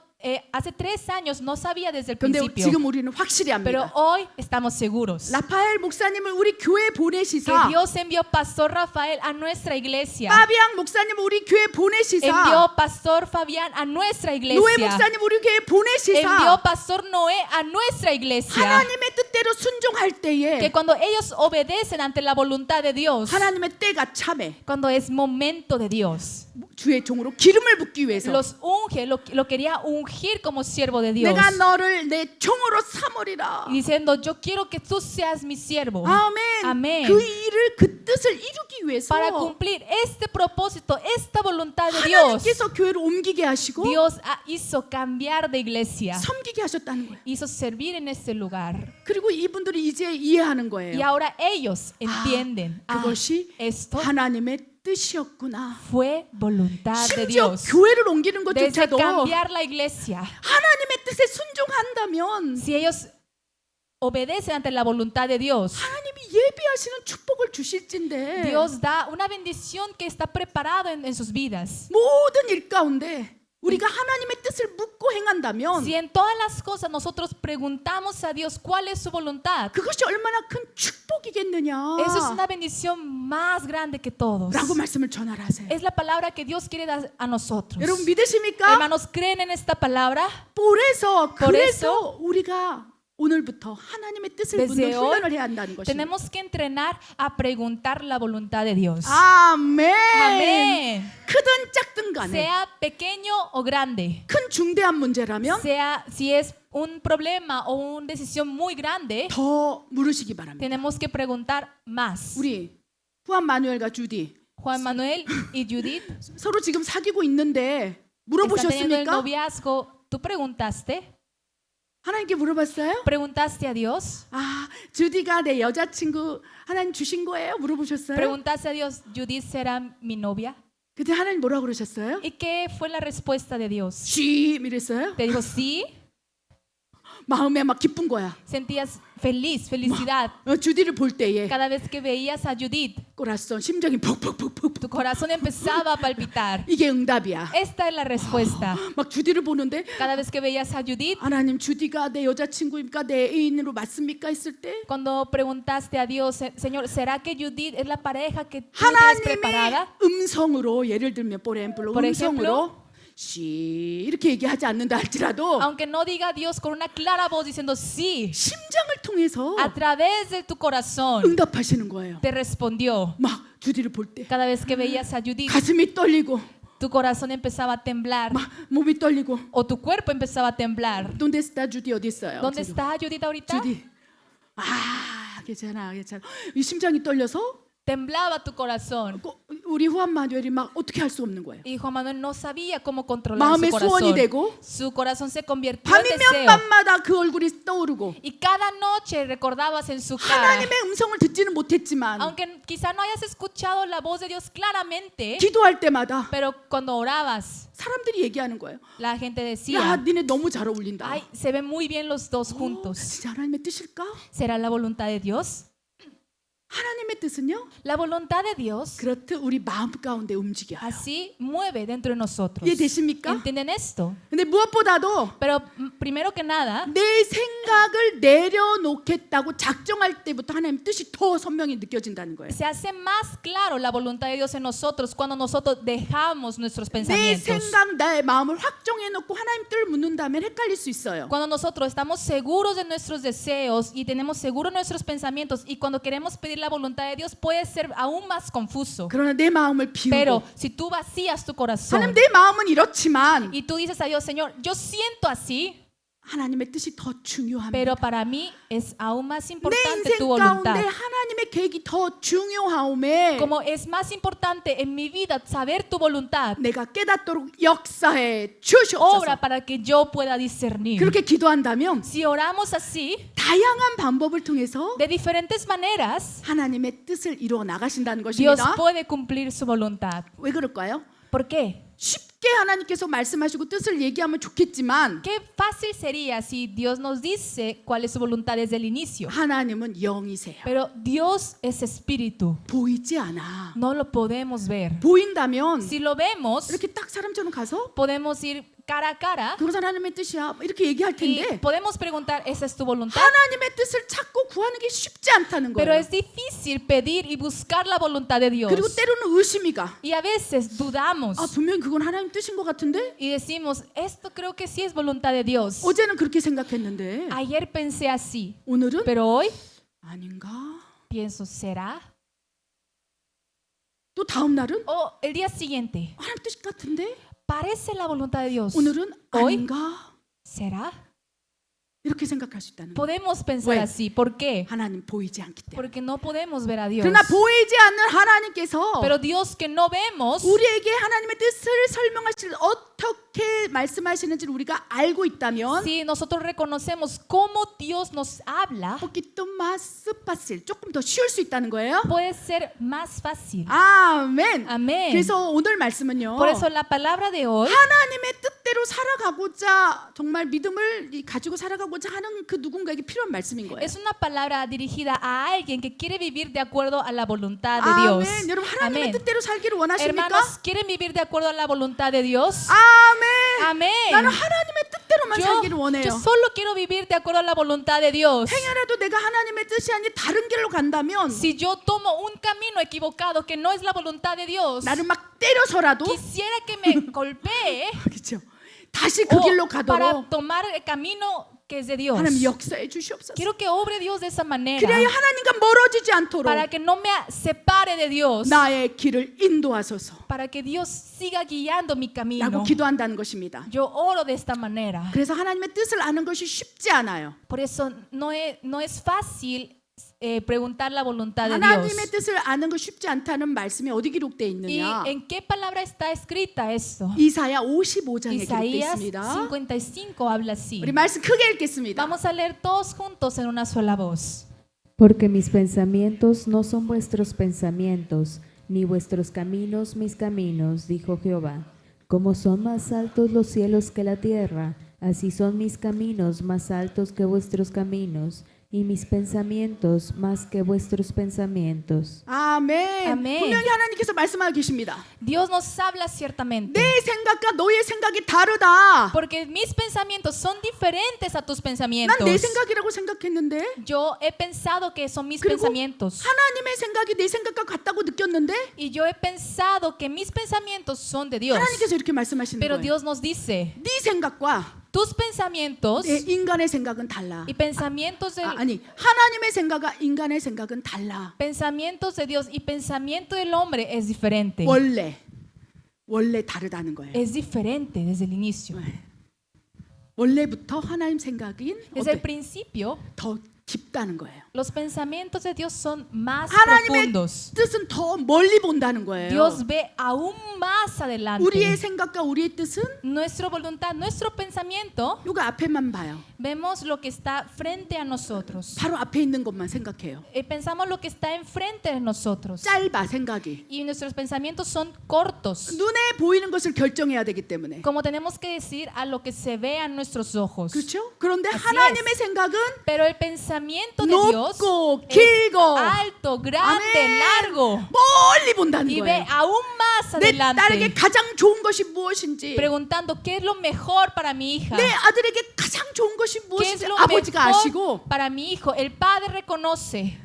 hace 3 años, no sabía desde el 그런데 principio. 지금 우리는 확실히 Pero 합니다. hoy estamos seguros 라파엘 목사님을 우리 교회에 que 보내시사 Dios envió Pastor Rafael a nuestra iglesia. 파비앙 목사님을 우리 교회에 보내시사 Envió Pastor Fabián a nuestra 노예 iglesia. 목사님 우리 교회에 보내시사 Envió Pastor Noé a nuestra iglesia. 하나님의 뜻대로 순종할 Que 때에 cuando ellos obedecen ante la voluntad de Dios, 하나님의 때가 참해 cuando es momento de Dios, 주의 종으로 기름을 붓기 위해서 los unge, lo quería ungir como siervo de Dios. 내가 너를 내 종으로 삼으리라. Y diciendo, yo quiero que tú seas mi siervo. 아멘. Amén. 그 일을 그 뜻을 이루기 위해서 Para cumplir este propósito, esta voluntad de Dios, 하나님께서 교회를 옮기게 하시고 Dios hizo cambiar de iglesia, 섬기게 하셨다는 거예요. hizo servir en este lugar. 그리고 이분들이 이제 이해하는 Y 거예요. ahora ellos entienden, 그것이 esto 하나님의 뜻이었구나. fue voluntad de 심지어 Dios. 교회를 옮기는 Desde 것조차도 cambiar la iglesia, 하나님의 뜻에 순종한다면 si ellos obedecen ante la voluntad de Dios, 하나님이 예비하시는 축복을 주실진데 Dios da una bendición que está preparado en sus vidas. 모든 일 가운데 우리가 하나님의 뜻을 묻고 행한다면 Si en todas las cosas nosotros preguntamos a Dios cuál es su voluntad, 그것이 얼마나 큰 축복이겠느냐 eso es una bendición más grande que todos. 라고 말씀을 전하라 하세요. Es la palabra que Dios quiere dar a nosotros. 여러분 믿으십니까? Hermanos, ¿creen en esta palabra? 그래서 Por eso, 우리가 오늘부터 하나님의 뜻을 묻는 Desde hoy, 훈련을 해야 한다는 것입니다. tenemos que entrenar a preguntar la voluntad de Dios. 아멘. Amén. 크든 작든 간에 Sea pequeño o grande, 큰 중대한 문제라면 sea si es un problema o una decisión muy grande, 더 물으시기 바랍니다. tenemos que preguntar más. 우리 후안 마누엘과 주디 Juan Manuel y Judith 서로 지금 사귀고 있는데 están teniendo el 물어보셨습니까? noviazgo. ¿Tú preguntaste? 하나님께 물어봤어요? ¿Preguntaste a Dios? 아, 주디가 내 여자친구 하나님 주신 거예요? 물어보셨어요? ¿Preguntaste a Dios, Judith será mi novia? 그때 하나님 뭐라고 그러셨어요? ¿Y qué fue la respuesta de Dios? 쉬 이랬어요? Te dijo sí, 마음에 막 기쁜 거야. sentías felicidad. 주디를 볼 때에 Cada vez que veías a Judith, 꼬라서 심장이 푹푹푹푹 tu corazón empezaba a palpitar. 이게 응답이야. Esta es la respuesta. 막 주디를 보는데 Cada vez que veías a Judith, 하나님 주디가 내 여자친구입니까? 내 애인으로 맞습니까? 했을 때 cuando preguntaste a Dios, Señor, ¿será que Judith es la pareja que tú tienes preparada? 하나님의 음성으로 예를 들면 por ejemplo Por 음성으로 시 이렇게 얘기하지 않는다 할지라도 Aunque no diga Dios con una clara voz diciendo sí, 심장을 통해서 a través de tu corazón 응답하시는 거예요. te respondió. 막 주디를 볼 때 Cada vez que veías a Judith, 가슴이 떨리고 tu corazón empezaba a temblar 막 몸이 떨리고 o tu cuerpo empezaba a temblar. ¿Dónde está 주디 어디 있어요? ¿Dónde está Judith ahorita? 주디 아 괜찮아 괜찮아 이 심장이 떨려서 Temblaba tu corazón. 우리 후안 마누엘이 막 어떻게 할 수 없는 거예요. Y Juan Manuel no sabía cómo controlar su 마음의 소원이 corazón. 되고 Su corazón se convirtió en 밤이면 deseo. 밤마다 그 얼굴이 떠오르고 Y cada noche recordabas en su cara, 하나님의 음성을 듣지는 못했지만 aunque quizá no hayas escuchado la voz de Dios claramente, 기도할 때마다 pero cuando orabas, 사람들이 얘기하는 거예요. la gente 야, decía, 니네 너무 잘 어울린다. ay, se ven muy bien los dos juntos. 진짜 하나님의 뜻일까? ¿Será la voluntad de Dios? 하나님의 뜻은요? La voluntad de Dios 그렇듯 우리 마음 가운데 움직여요. así mueve dentro de nosotros. 이해되십니까? ¿Entienden esto? 근데 무엇보다도 Pero primero que nada, 내 생각을 내려놓겠다고 작정할 때부터 하나님 뜻이 더 선명히 느껴진다는 거예요. se hace más claro la voluntad de Dios en nosotros cuando nosotros dejamos nuestros 내 pensamientos. 생각, 나의 마음을 확정해놓고 하나님 뜻을 묻는다면 헷갈릴 수 있어요. Cuando nosotros estamos seguros de nuestros deseos y tenemos seguros nuestros pensamientos y cuando queremos pedir la voluntad de Dios puede ser aún más confuso. 그러나 내 마음을 Pero 비우고 si tú vacías tu 하나님 corazón 내 마음은 이렇지만 y tú dices a Dios, Señor, yo siento así, 하나님의 뜻이 더 중요합니다. pero para mí es aún más 내 importante tu 인생 voluntad. 가운데 하나님의 계획이 더 중요하오매 Como es más importante en mi vida saber tu voluntad, 내가 깨닫도록 역사해 주시옵소서. obra para que yo pueda discernir. 그렇게 기도한다면 Si oramos así, 다양한 방법을 통해서 de diferentes maneras, 하나님의 뜻을 이루어 나가신다는 Dios 것입니다. puede cumplir su voluntad. 왜 그럴까요? ¿Por qué? 쉽게 하나님께서 말씀하시고 뜻을 얘기하면 좋겠지만 Qué fácil sería si Dios nos dice cuál es su voluntad desde el inicio. 하나님은 영이세요. Pero Dios es espíritu. 보이지 않아. No lo podemos ver. 보인다면 Si lo vemos, 이렇게 딱 사람처럼 가서 podemos ir cara a cara 그것은 하나님의 뜻이야 이렇게 얘기할 y 텐데 podemos preguntar, ¿esa es tu voluntad? 하나님의 뜻을 찾고 구하는 게 쉽지 않다는 Pero 거예요. es difícil pedir y buscar la voluntad de Dios. 그리고 때로는 의심이 가. Y a veces dudamos 아 분명히 그건 하나님 뜻인 것 같은데 y decimos, esto creo que sí es voluntad de Dios. 어제는 그렇게 생각했는데 Ayer pensé así, 오늘은 pero hoy 아닌가? pienso, ¿será? 또 다음 날은 O el día siguiente, 하나님 뜻 같은데 parece la voluntad de Dios. 오늘은 Hoy 아닌가? será. 이렇게 생각할 수 있다는 거예요. Podemos pensar 왜? así. ¿Por qué? 하나님 보이지 않기 때문에. Porque no podemos ver a Dios. 그러나 보이지 않는 하나님께서 Pero Dios que no vemos, 우리에게 하나님의 뜻을 설명하실 어떻게 말씀하시는지를 우리가 알고 있다면 si nosotros reconocemos cómo Dios nos habla, un poquito más fácil, 조금 더 쉬울 수 있다는 거예요. puede ser más fácil. 아멘. Amén. 그래서 오늘 말씀은요. Por eso la palabra de hoy, 하나님의 뜻대로 살아가고자 정말 믿음을 가지고 살아가고자 하는 그 누군가에게 필요한 말씀인 거예요. es una palabra dirigida a alguien que quiere vivir de acuerdo a la voluntad de Dios. 아멘. 여러분 하나님의 Amén. 뜻대로 살기를 원하십니까? Hermanos, ¿quieren vivir de acuerdo a la voluntad de Dios? 아멘. Amén. 나는 하나님의 뜻대로만 살기를 Yo 원해요. solo quiero vivir de acuerdo a la voluntad de Dios. 행여라도 내가 하나님의 뜻이 아닌 다른 길로 간다면 Si yo tomo un camino equivocado que no es la voluntad de Dios, 나를 막 때려서라도 quisiera que me golpee 그렇죠. 다시 그 길로 o para 가도록 tomar el camino que es de Dios. 하나님 역사해 주시옵소서. Quiero que obre Dios de esa manera 그래야 하나님과 멀어지지 않도록 para que no me separe de Dios, 나의 길을 인도하소서. para que Dios siga guiando mi camino. 라고 기도한다는 것입니다. Yo oro de esta manera. 그래서 하나님의 뜻을 아는 것이 쉽지 않아요. Por eso no es fácil preguntar la voluntad de 하나님의 Dios. 뜻을 아는 거 쉽지 않다는 말씀이 어디 기록되어 ¿Y 있느냐? en qué palabra está escrita esto? 이사야 55장에 기록되어 Isaías 있습니다. 55 habla así. 우리 말씀 크게 읽겠습니다. Vamos a leer todos juntos en una sola voz. Porque mis pensamientos no son vuestros pensamientos, ni vuestros caminos mis caminos, dijo Jehová. Como son más altos los cielos que la tierra, así son mis caminos más altos que vuestros caminos, y mis pensamientos más que vuestros pensamientos. 아멘. 아멘. 분명히 하나님께서 말씀하고 계십니다. Dios nos habla ciertamente. 내 생각과 너의 생각이 다르다. Porque mis pensamientos son diferentes a tus 난 pensamientos. 내 생각이라고 생각했는데 Yo he pensado que son mis 그리고 pensamientos. 하나님의 생각이 내 생각과 같다고 느꼈는데 Y yo he pensado que mis pensamientos son de Dios. 하나님께서 이렇게 말씀하시는 Pero 거예요. Dios nos dice, 네 생각과 tus pensamientos 내 인간의 생각은 달라. y pensamientos del 아니 하나님의 생각과 인간의 생각은 달라. pensamientos de Dios y pensamiento del hombre es diferente. 원래 다르다는 거예요. Es diferente desde el inicio. 원래부터 하나님 생각인 Desde el 어때? principio, 더 깊다는 거예요. los pensamientos de Dios son más 하나님의 profundos. 뜻은 더 멀리 본다는 거예요. Dios ve aún más adelante. 우리의 생각과 우리의 뜻은 Nuestra voluntad, nuestro pensamiento, 누가 앞에만 봐요. vemos lo que está frente a nosotros. 바로 앞에 있는 것만 생각해요. Pensamos lo que está enfrente de nosotros. 짧아 생각이. Y nuestros pensamientos son cortos. 눈에 보이는 것을 결정해야 되기 때문에. Como tenemos que decir a lo que se ve a nuestros ojos. 그렇죠? 그런데 Así 하나님의 es. 생각은 Pero el pensamiento de Dios 높고 es 길고 alto, grande, 아멘. largo. 멀리 본다는 Y ve 거예요. aún más 내 딸에게 adelante. 가장 좋은 것이 무엇인지, Preguntando qué es lo mejor para mi hija. 내 아들에게 가장 좋은 것이 ¿Qué es 무엇인지 lo 아버지가 mejor 아시고 para mi hijo? El padre reconoce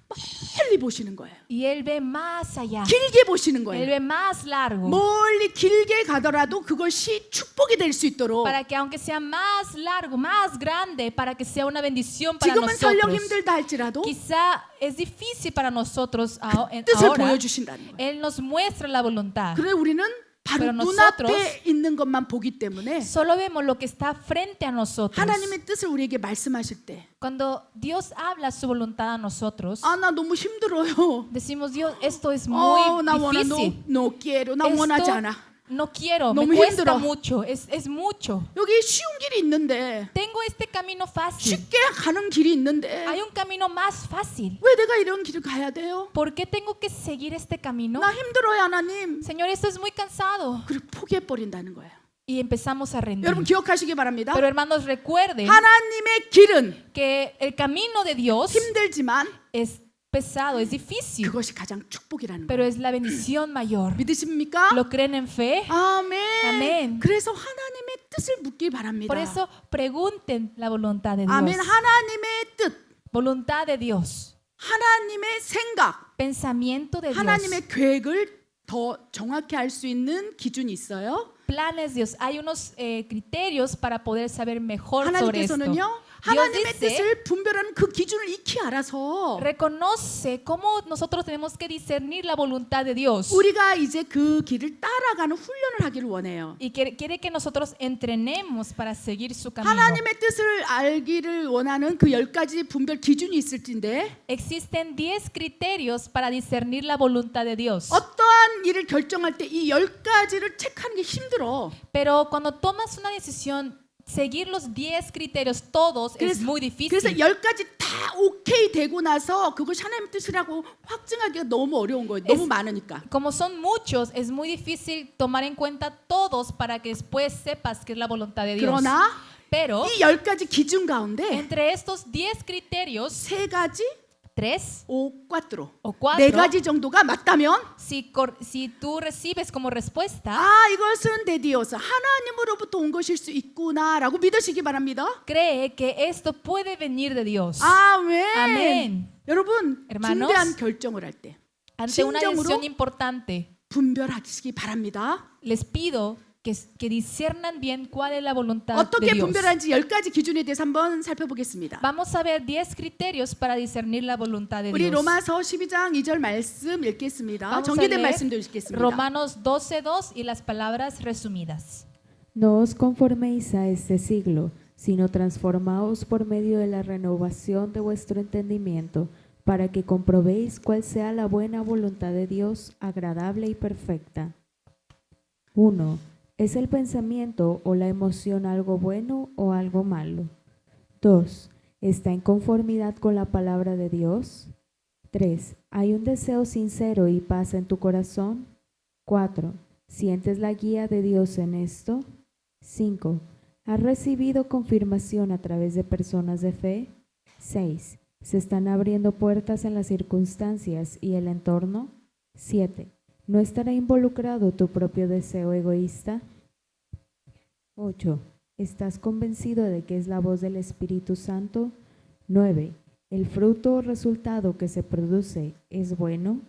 멀리 보시는 거예요. y él ve más allá. 길게 보시는 Él 거예요. ve más largo. 멀리 길게 가더라도 그것이 축복이 될 수 있도록. Para que aunque sea más largo, más grande, para que sea una bendición para 지금은 설령 nosotros. 힘들다 할지라도 Quizá es difícil para nosotros 뜻을 ahora. 보여주신다는 거예요. Él nos muestra la voluntad. 그래 우리는 바로 Pero 눈앞에 nosotros 있는 것만 보기 때문에 Solo vemos lo que está frente a nosotros. 하나님의 뜻을 우리에게 말씀하실 때 Cuando Dios habla su voluntad a nosotros, 아 나 너무 힘들어요. decimos, Dios, esto es muy 나 원하 difícil. no quiero 나 원하지 Esto 않아. no quiero, me 너무 cuesta 힘들어. mucho, es mucho. 여기 쉬운 길이 있는데 Tengo este camino fácil. 쉽게 가는 길이 있는데 Hay un camino más fácil. 왜 내가 이런 길을 가야 돼요? ¿Por qué tengo que seguir este camino? 나 힘들어요 하나님. Señor, esto es muy cansado. 그리고 포기해 버린다는 거예요. Y empezamos a rendir. 여러분 기억하시기 바랍니다. Pero hermanos, recuerden 하나님의 길은 que el camino de Dios 힘들지만 es pesado, es difícil, 그것이 가장 축복이라는 pero 거예요. es la bendición mayor. 믿으십니까? ¿Lo creen en fe? 아멘. 아멘. 그래서 하나님의 뜻을 묻기 바랍니다. Por eso pregunten la voluntad de Dios. 아멘. 하나님의 뜻, Voluntad de Dios. 하나님의 생각, Pensamiento de Dios. 하나님의 계획을 더 정확히 알 수 있는 기준이 있어요. planes de Dios, hay unos criterios para poder saber mejor sobre esto. 하나님께서는요, Dios 하나님의 dice, 뜻을 분별하는 그 기준을 익히 알아서 reconoce cómo nosotros tenemos que discernir la voluntad de Dios 우리가 이제 그 길을 따라가는 훈련을 하기를 원해요. y quiere que nosotros entrenemos para seguir su camino. 하나님의 뜻을 알기를 원하는 그 10가지 분별 기준이 있을진데 Existen 10 criterios para discernir la voluntad de Dios. 어떠한 일을 결정할 때 이 10가지를 체크하는 게 힘들어. Pero cuando tomas una decisión, seguir los 10 criterios todos es muy 그래서 difícil. 10가지 다 오케이 되고 나서 그것이 하나님의 뜻이라고 확증하기가 너무 어려운 거예요. 너무 많으니까. Como son muchos, es muy difícil tomar en cuenta todos para que después sepas que es la voluntad de Dios. 그러나 Pero 이 10가지 기준 가운데 entre estos 10 criterios, 3가지 3 o 4, o 4, 4가지 정도가 맞다면 si tú recibes como respuesta, 아, 이것은 데디어스 하나님으로부터 온 것일 수 있구나라고 믿으시기 바랍니다. cree que esto puede venir de Dios. 아멘. 아멘. 여러분, Hermanos, 중대한 결정을 할 때 Ante una 진정으로 decisión importante, 분별하시기 바랍니다. les pido que discernan bien cuál es la voluntad de 어떻게 Dios. 분별하는지 10가지 기준에 대해서 한번 살펴보겠습니다. Vamos a ver 10 criterios para discernir la voluntad de 우리 Dios. 로마서 12장 2절 말씀 읽겠습니다. Vamos a 정리된 leer 말씀도 읽겠습니다. Romanos 12:2 y las palabras resumidas. No os conforméis a este siglo, sino transformaos por medio de la renovación de vuestro entendimiento, para que comprobéis cuál sea la buena voluntad de Dios, agradable y perfecta. 1. ¿Es el pensamiento o la emoción algo bueno o algo malo? 2. ¿Está en conformidad con la palabra de Dios? 3. ¿Hay un deseo sincero y paz en tu corazón? 4. ¿Sientes la guía de Dios en esto? 5. ¿Has recibido confirmación a través de personas de fe? 6. ¿Se están abriendo puertas en las circunstancias y el entorno? 7. ¿No estará involucrado tu propio deseo egoísta? 8. ¿Estás convencido de que es la voz del Espíritu Santo? 9. ¿El fruto o resultado que se produce es bueno?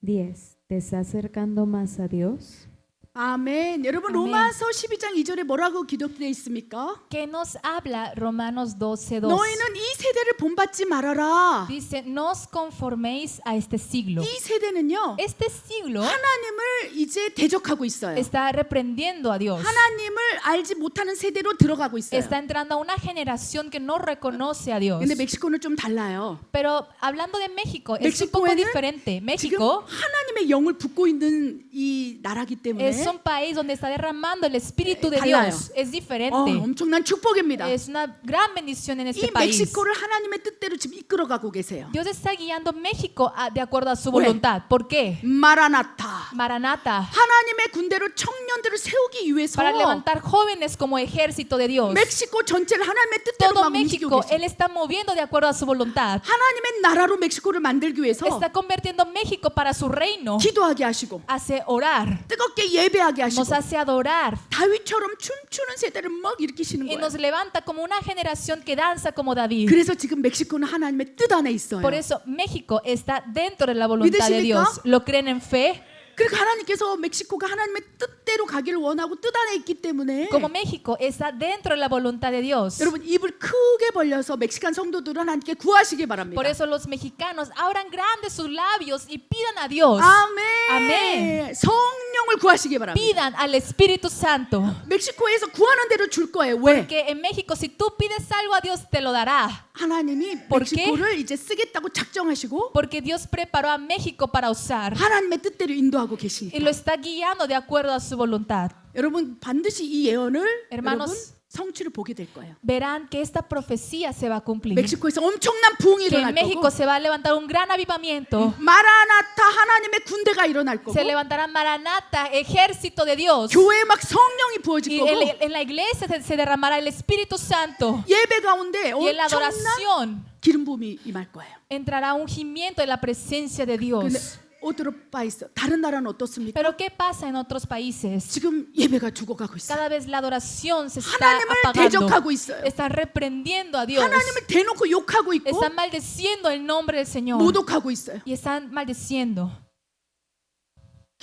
10. ¿Te estás acercando más a Dios? 아멘. 여러분 아멘. 로마서 12장 2절에 뭐라고 기록되어 있습니까? ¿Qué nos habla Romanos 12:2? 너희는 이 세대를 본받지 말아라. Dice, no os conforméis a este siglo. 이 세대는요. Este siglo 하나님을 이제 대적하고 있어요. está reprendiendo a Dios. 하나님을 알지 못하는 세대로 들어가고 있어요. Está entrando a una generación que no reconoce a Dios. 근데 멕시코는 좀 달라요. Pero hablando de México, es un poco 멕시코에는 diferente. 지금 México 하나님의 영을 붓고 있는 이 나라기 때문에 es un país donde está derramando el Espíritu de 달라요. Dios. Es diferente. 엄청난 축복입니다. Es una gran bendición en este 이 país. 멕시코를 하나님의 뜻대로 지금 이끌어가고 계세요. Dios está guiando México de acuerdo a su 왜? voluntad. ¿Por qué? 마라나타. Maranata. 하나님의 군대로 청년들을 세우기 위해서 Para levantar jóvenes como ejército de Dios. 멕시코 전체를 하나님의 뜻대로 Todo 막 움직이고 México, 계세요. Él está moviendo de acuerdo a su voluntad. 하나님의 나라로 멕시코를 만들기 위해서 Está convirtiendo México para su reino. 기도하게 하시고 Hace orar. 뜨겁게 예배하게 하시고 Nos hace adorar. 다윗처럼 춤추는 세대를 막 일으키시는 Y 거예요. nos levanta como una generación que danza como David. 그래서 지금 멕시코는 하나님의 뜻 안에 있어요. Por eso México está dentro de la voluntad de ¿믿으십니까? Dios. ¿Lo creen en fe? 그러니까 하나님께서 멕시코가 하나님의 뜻대로 가기를 원하고 뜻 안에 있기 때문에 Como México está dentro de la voluntad de Dios. 여러분 입을 크게 벌려서 멕시칸 성도들은 하나님께 구하시기 바랍니다. Por eso los mexicanos abran grandes sus labios y pidan a Dios. 아멘. 아멘. 성령을 구하시기 바랍니다. Pidan al Espíritu Santo. 멕시코에서 구하는 대로 줄 거예요. 왜? Que en México si tú pides algo a Dios te lo dará. 하나님이 ¿Por qué? 멕시코를 이제 쓰겠다고 작정하시고 Porque Dios preparó a México para usar. 하나님의 뜻대로 인도하고 Y 계시니까 lo está guiando de acuerdo a su voluntad. 여러분 반드시 이 예언을 Hermanos, 여러분 성취를 보게 될 거예요. Verán que esta profecía se va a cumplir. 멕시코에서 엄청난 부흥이 Que en 일어날 México 거고 se va a levantar un gran avivamiento. 마라나타 하나님의 군대가 일어날 거고 Se levantará Maranata, ejército de Dios. 교회에 막 성령이 부어질 Y 거고 en la iglesia se derramará el Espíritu Santo. 예배 가운데 Y en la 엄청난 adoración 기름 부음이 임할 거예요. entrará un gimiento de la presencia de Dios. 근데 otro país 다른 나라는 어떻습니까? Pero ¿qué pasa en otros países? 지금 예배가 죽어가고 있어요. Cada vez la adoración se está 하나님을 apagando. 대적하고 있어요. Están reprendiendo a Dios. 하나님을 대놓고 욕하고 있고 Están maldeciendo el nombre del Señor. 모독하고 있어요. Y están maldeciendo.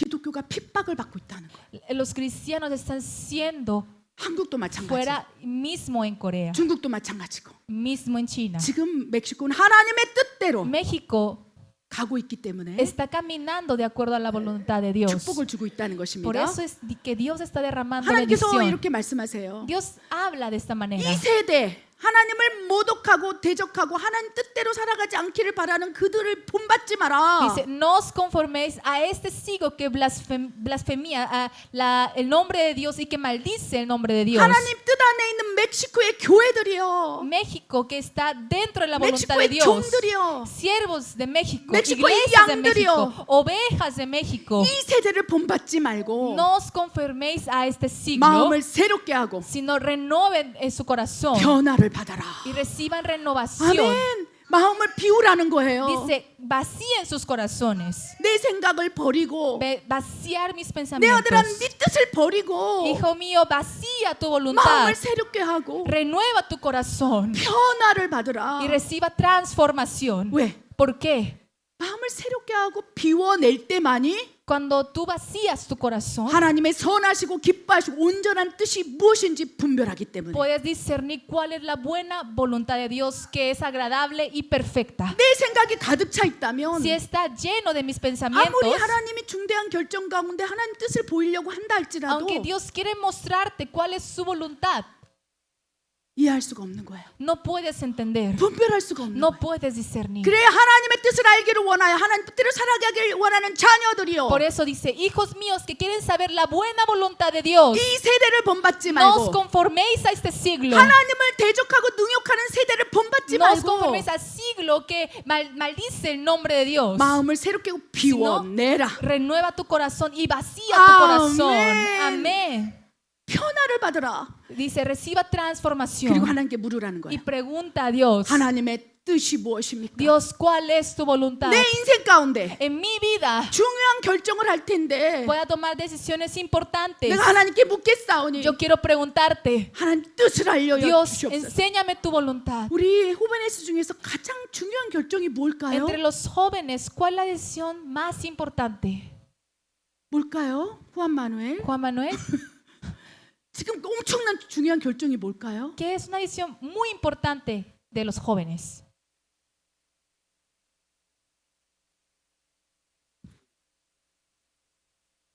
기독교가 핍박을 받고 있다는 거예요. Los cristianos están siendo 한국도 마찬가지. fuera mismo en Corea, 중국도 마찬가지고. mismo en China. 지금 멕시코는 하나님의 뜻대로 México 가고 있기 때문에 está caminando de acuerdo a la voluntad de Dios. 축복을 주고 있다는 Por 것입니다. eso es que Dios está derramando 하나님께서 bendición. 이렇게 말씀하세요. Dios habla de esta manera. 이 세대 하나님을 모독하고 대적하고 하나님 뜻대로 살아가지 않기를 바라는 그들을 본받지 마라. Dice, no os conforméis a este siglo que blasfemia el nombre de Dios y que maldice el nombre de Dios. 하나님 뜻 안에 있는 멕시코의 교회들이요. México que está dentro de la voluntad de 멕시코의 Dios. 종들이요. Siervos de México, 멕시코의 iglesias de 양들이요. México, ovejas de México. 이 세대를 본받지 말고 No os conforméis a este siglo, 마음을 새롭게 하고 sino renoven en su corazón 변화를 받아라. y reciban renovación. 아멘. 마음을 비우라는 거예요. Dice, vacíen sus corazones. 내 생각을 버리고 Vaciar mis 내 pensamientos. 아들아 네 뜻을 버리고 Hijo mío, vacía tu voluntad. 마음을 새롭게 하고 Renueva tu corazón 변화를 받으라. y reciba transformación. 왜? ¿Por qué? 마음을 새롭게 하고 비워낼 때만이 Cuando tú vacías tu corazón, 하나님의 선하시고 기뻐하시고 온전한 뜻이 무엇인지 분별하기 때문에 puedes discernir cuál es la buena voluntad de Dios que es agradable y perfecta. 내 생각이 가득 차 있다면 Si está lleno de mis pensamientos, 아무리 하나님이 중대한 결정 가운데 하나님 뜻을 보이려고 한다 할지라도 aunque Dios quiere mostrarte cuál es su voluntad, 이해할 수가 없는 거예요. no puedes entender, 분별할 수가 없는 no 거예요. puedes discernir. 그래 하나님의 뜻을 알기를 원하여 하나님 뜻대로 살아가길 원하는 자녀들이요. Por eso dice, hijos míos que quieren saber la buena voluntad de Dios, 이 세대를 본받지 no os 말고 conforméis a este siglo. 하나님을 대적하고 능욕하는 세대를 본받지 No os 말고 conforméis al siglo que maldice el nombre de Dios. 마음을 새롭게 비워내라. Renueva tu corazón y vacía tu corazón. Amén. Amén. 변화를 받으라. Dice, reciba 그리고 transformación 하나님께 물으라는 y 거예요. pregunta a Dios, 하나님의 뜻이 무엇입니까? Dios, ¿cuál es tu voluntad? 내 인생 가운데 En mi vida 중요한 결정을 할 텐데 voy a tomar decisiones importantes. 내가 하나님께 묻겠사오니 Yo quiero preguntarte, 하나님 뜻을 알려 Dios, 주시옵소서. enséñame tu voluntad. 우리 호벤에스 중에서 가장 중요한 결정이 뭘까요? Entre los jóvenes, ¿cuál es la decisión más importante? 뭘까요? 후안 마누엘. Juan Manuel, 지금 엄청난 중요한 결정이 뭘까요? ¿qué es una decisión muy importante de los jóvenes?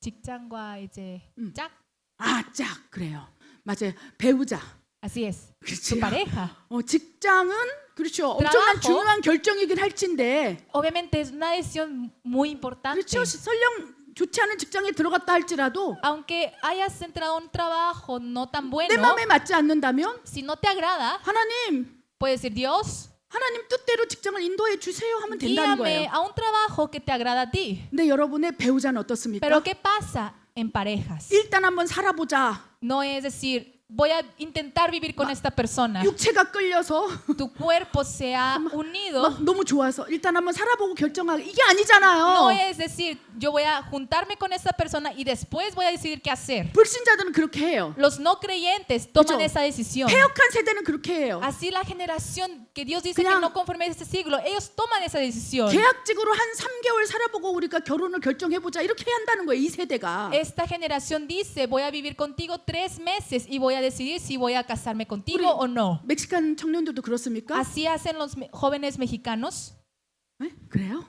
직장과 이제 짝, 아, 짝 그래요. 맞아요. 배우자. así es, 그렇죠. tu pareja. 직장은 그렇죠. 엄청난 Trabajo. 중요한 결정이긴 할진데 Obviamente es una decisión muy importante. 그렇죠. 설령 좋지 않은 직장에 들어갔다 할지라도 Aunque hayas entrado a un trabajo no tan 내 bueno, 마음에 맞지 않는다면 si no te agrada, 하나님 puedes decir, Dios, 하나님 뜻대로 직장을 인도해 주세요 하면 된다는 guíame 거예요. a un trabajo que te agrada a ti. 근데 여러분의 배우자는 어떻습니까? Pero ¿qué pasa en parejas? 일단 한번 살아보자. No es decir, voy a intentar vivir con esta persona. 육체가 끌려서 Tu cuerpo se ha unido. 막 너무 좋아서 일단 한번 살아보고 결정하기 이게 아니잖아요. No es decir, yo voy a juntarme con esta persona y después voy a decidir qué hacer. 불신자들은 그렇게 해요. Los no creyentes toman 그죠? esa decisión. 폐역한 세대는 그렇게 해요. Así la generación que Dios dice que 그냥 no conforme a este siglo, ellos toman esa decisión. 계약직으로 한 3개월 살아보고 우리가 결혼을 결정해보자 이렇게 한다는 거예요. 이 세대가. Esta generación dice, voy a vivir contigo 3 meses y voy a decidir si voy a casarme contigo o no. 멕시칸 청년들도 그렇습니까? Así hacen los jóvenes mexicanos. 네? 그래요?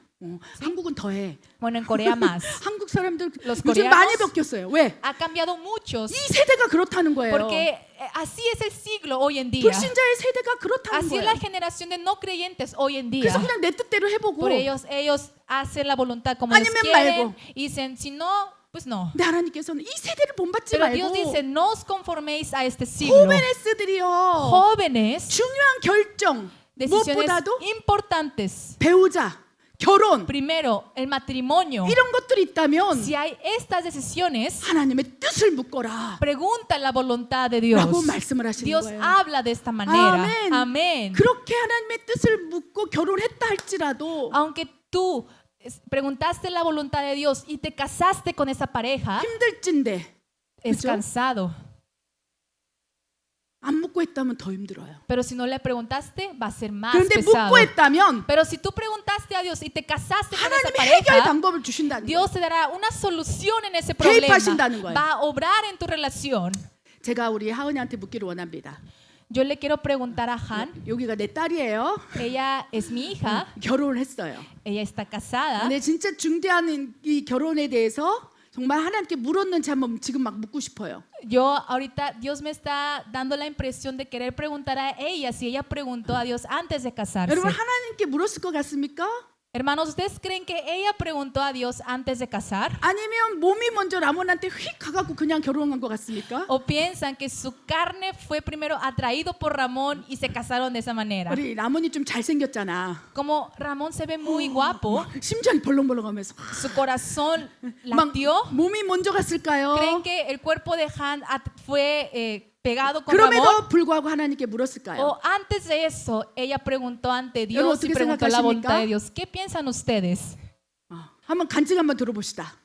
한국은 더해. Bueno, en Corea más. 한국 사람들 Los 요즘 coreanos- 많이 바뀌었어요. 왜? Ha cambiado muchos. 이 세대가 그렇다는 거예요. Porque así es el siglo hoy en día. 불신자의 세대가 그렇다는 Así es 거예요. la generación de no creyentes hoy en día. 그래서 그냥 내 뜻대로 해보고 Por ellos hacen la voluntad como ellos 아니면 quieren 말고. y dicen, si no, pues no. 근데 하나님께서는 이 세대를 본받지 Pero 말고 Dios dice, no os conforméis a este siglo. 호메네스들이요. Jóvenes, 중요한 결정 decisiones 무엇보다도 importantes. 배우자, 결혼 Primero, el matrimonio. 이런 것들이 있다면 Si hay estas decisiones, 하나님의 뜻을 묻거라 pregunta la voluntad de Dios. 라고 말씀을 하시는 Dios 거예요. habla de esta manera. Amén. Amén. 그렇게 하나님의 뜻을 묻고 결혼했다 할지라도 Aunque tú preguntaste la voluntad de Dios y te casaste con esa pareja, 힘들진데 es 그죠? cansado. 안 묻고 했다면 더 힘들어요. Pero si no le preguntaste, va a ser más 그런데 pesado. 묻고 했다면 Pero si tú preguntaste a Dios y te casaste con esa 하나님이 해결 pareja, 방법을 주신다는 거예요. Dios te dará una solución en ese problema. 개입하신다는 거예요. Va a obrar en tu relación. 제가 우리 하은이한테 묻기를 원합니다. Yo le quiero preguntar a Han. 여기가 내 딸이에요. Ella es mi hija. 결혼을 했어요. Ella está casada. 근데 진짜 중대한 이 결혼에 대해서 정말 하나님께 물었는지 한번 지금 막 묻고 싶어요. Yo ahorita Dios me está dando la impresión de querer preguntar a ella si ella preguntó a Dios antes de casarse. 여러분 하나님께 물었을 것 같습니까? Hermanos, ¿ustedes creen que ella preguntó a Dios antes de casar? 아니면 몸이 먼저 라몬한테 휙 가갖고 그냥 결혼한 것 같습니까? ¿O piensan que su carne fue primero atraído por Ramón y se casaron de esa manera? 우리 라몬이 좀 잘생겼잖아. Como Ramón se ve muy guapo, 심장이 벌렁벌렁하면서 su corazón 막 latió. 몸이 먼저 갔을까요? ¿Creen que el cuerpo de Han fue pegado con Ramón? 그럼에도 불구하고 하나님께 물었을까요? O antes de eso, ella preguntó ante 여러분, Dios y 어떻게 preguntó la 생각하십니까? voluntad de Dios. ¿Qué piensan ustedes? 한번 간증 한번 들어봅시다.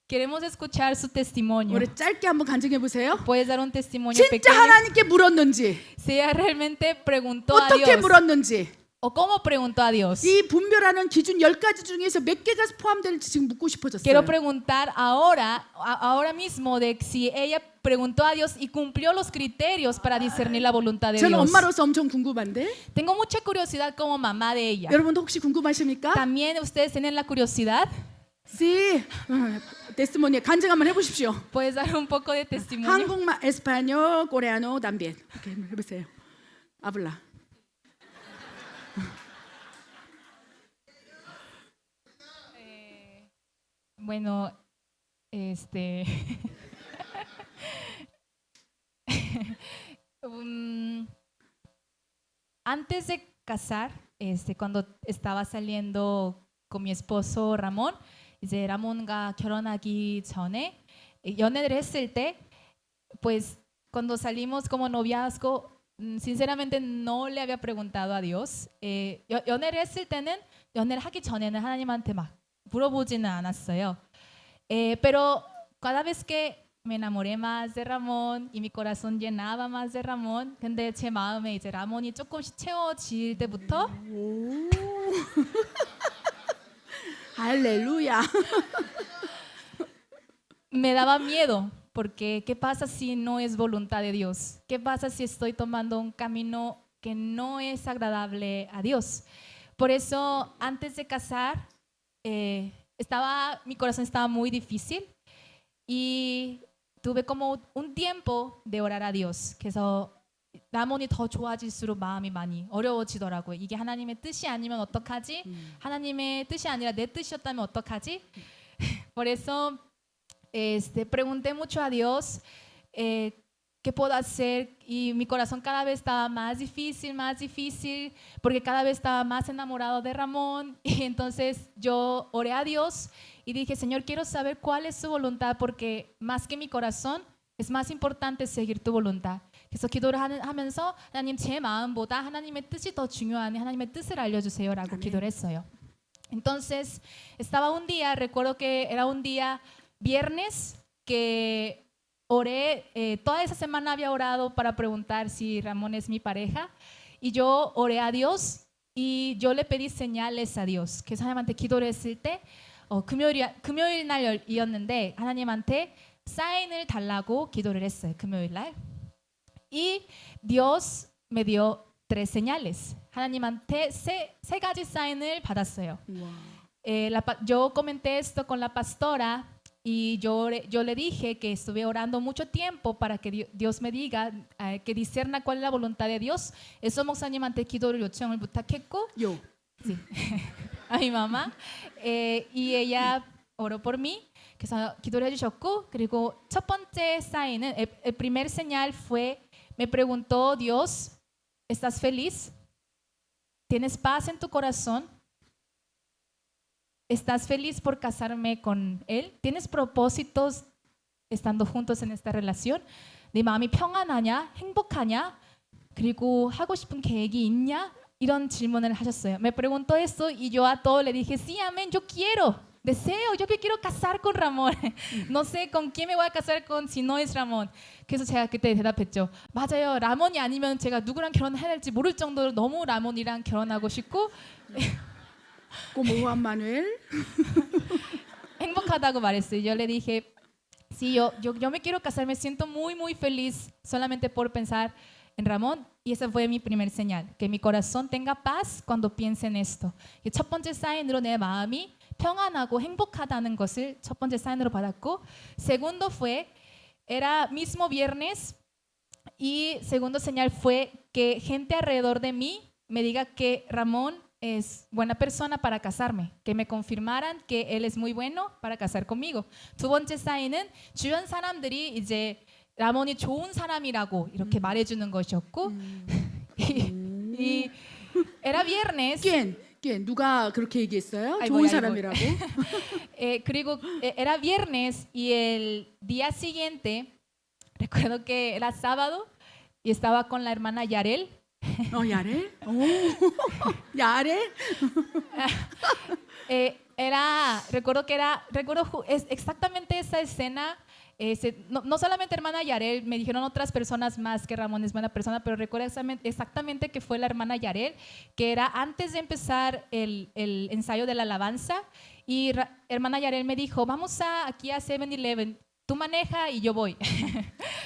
Queremos escuchar su testimonio. 우리 짧게 한번 간증해 보세요. ¿Puedes dar un testimonio 진짜 pequeño? 하나님께 물었는지 Si ella realmente preguntó a 어떻게 Dios 물었는지 o cómo preguntó a Dios. 이 분별하는 기준 10가지 중에서 몇 개가 포함될지 지금 묻고 싶어졌어요. Quiero preguntar ahora mismo de si ella preguntó a Dios y cumplió los criterios para discernir la voluntad de 저는 Dios. 엄마로서 엄청 궁금한데 Tengo mucha curiosidad como mamá de ella. 여러분도 혹시 궁금하십니까? También ustedes tienen la curiosidad. Sí. 테스티모니 간증 한번 해보십시오. ¿Puedes dar un poco de testimonio? 한국말, 에스파뇰, 코레아노, 담비엔. 오케이, 한번 해보세요. 아블라. Bueno, antes de casar, cuando estaba saliendo con mi esposo Ramón, 이제 라몬과 결혼하기 전에 연애를 했을 때, pues cuando salimos como noviazgo, sinceramente no le había preguntado a Dios. 연애를 했을 때는 연애를 하기 전에는 하나님한테 막 물어보지는 않았어요. Pero cada vez que me enamoré más de Ramón y mi corazón llenaba más de Ramón, 근데 제 마음에 이제 라몬이 조금씩 채워질 때부터 할렐루야. me daba miedo, porque ¿qué pasa si no es voluntad de Dios? ¿Qué pasa si estoy tomando un camino que no es agradable a Dios? Por eso, antes de casar, mi corazón estaba muy difícil y tuve como un tiempo de orar a Dios. 그래서 라몬이 더 좋아질수록 마음이 많이 어려워지더라고요. 이게 하나님의 뜻이 아니면 어떡하지? 하나님의 뜻이 아니라 내 뜻이었다면 어떡하지? Por eso pregunté mucho a Dios qué puedo hacer, y mi corazón cada vez estaba más difícil, porque cada vez estaba más enamorado de Ramón. Y entonces yo oré a Dios y dije, Señor, quiero saber cuál es su voluntad, porque más que mi corazón es más importante seguir tu voluntad. 그래서 기도를 하면서 하나님, 제 마음보다 하나님의 뜻이 더 중요하니 하나님의 뜻을 알려주세요라고 기도를 했어요. Entonces estaba un día, recuerdo que era un día viernes, que oré, toda esa semana había orado para preguntar si Ramón es mi pareja, y yo oré a Dios y yo le pedí señales a Dios. 그래서 하나님한테 기도를 했을 때 금요일 날이었는데 하나님한테 사인을 달라고 기도를 했어요. 금요일 날. Y Dios me dio 3 señales. 하나님한테 세 가지 사인을 받았어요. Yo comenté esto con la pastora y yo le dije que estuve orando mucho tiempo para que Dios me diga, que discerna cuál es la voluntad de Dios. eso 목사님한테 기도를 요청을 부탁했고, sí, a mi mamá, y ella oró por mí. 그래서 기도를 해주셨고, 그리고 첫 번째 사인은, el primer señal fue, me preguntó Dios, ¿estás feliz? ¿Tienes paz en tu corazón? ¿Estás feliz por casarme con él? ¿Tienes propósitos estando juntos en esta relación? 네 마음이 평안하냐? 행복하냐? 그리고 하고 싶은 계획이 있냐? 이런 질문을 하셨어요. Me preguntó esto y yo a todo le dije, sí, amén, yo quiero deseo, yo me quiero casar con Ramón. No sé con quién me voy a casar con si no es Ramón. 그래서 제가 그때 대답했죠. 맞아요. 라몬이 아니면 제가 누구랑 결혼해야 될지 모를 정도로 너무 라몬이랑 결혼하고 싶고 Como Juan Manuel. 행복하다고 말했어요. Yo le dije, sí, yo me quiero casar, me siento muy, muy feliz solamente por pensar en Ramón. Y esa fue mi primer señal, que mi corazón tenga paz cuando piense en esto. 이 첫 번째 사인으로 내 마음이 평안하고 행복하다는 것을 첫 번째 사인으로 받았고, segundo fue, era mismo viernes, y segundo señal fue que gente alrededor de mí me diga que Ramón es buena persona para casarme, que me confirmaran que él es muy bueno para casar conmigo. 두 번째 사인은 주변 사람들이 이제 라몬이 좋은 사람이라고 이렇게 말해주는 것이었고, 이 era viernes. ¿Quién? 누가 그렇게 얘기했어요? Ahí 좋은 voy. 사람이라고? 그리고 era viernes y el día siguiente recuerdo que era sábado y estaba con la hermana Yarel. 야래? 야래? Recuerdo exactamente esa escena. No solamente hermana Yarel, me dijeron otras personas más que Ramón es buena persona, pero recuerdo exactamente que fue la hermana Yarel, que era antes de empezar el ensayo de la alabanza, y hermana Yarel me dijo, vamos aquí a 7-Eleven, tú maneja y yo voy.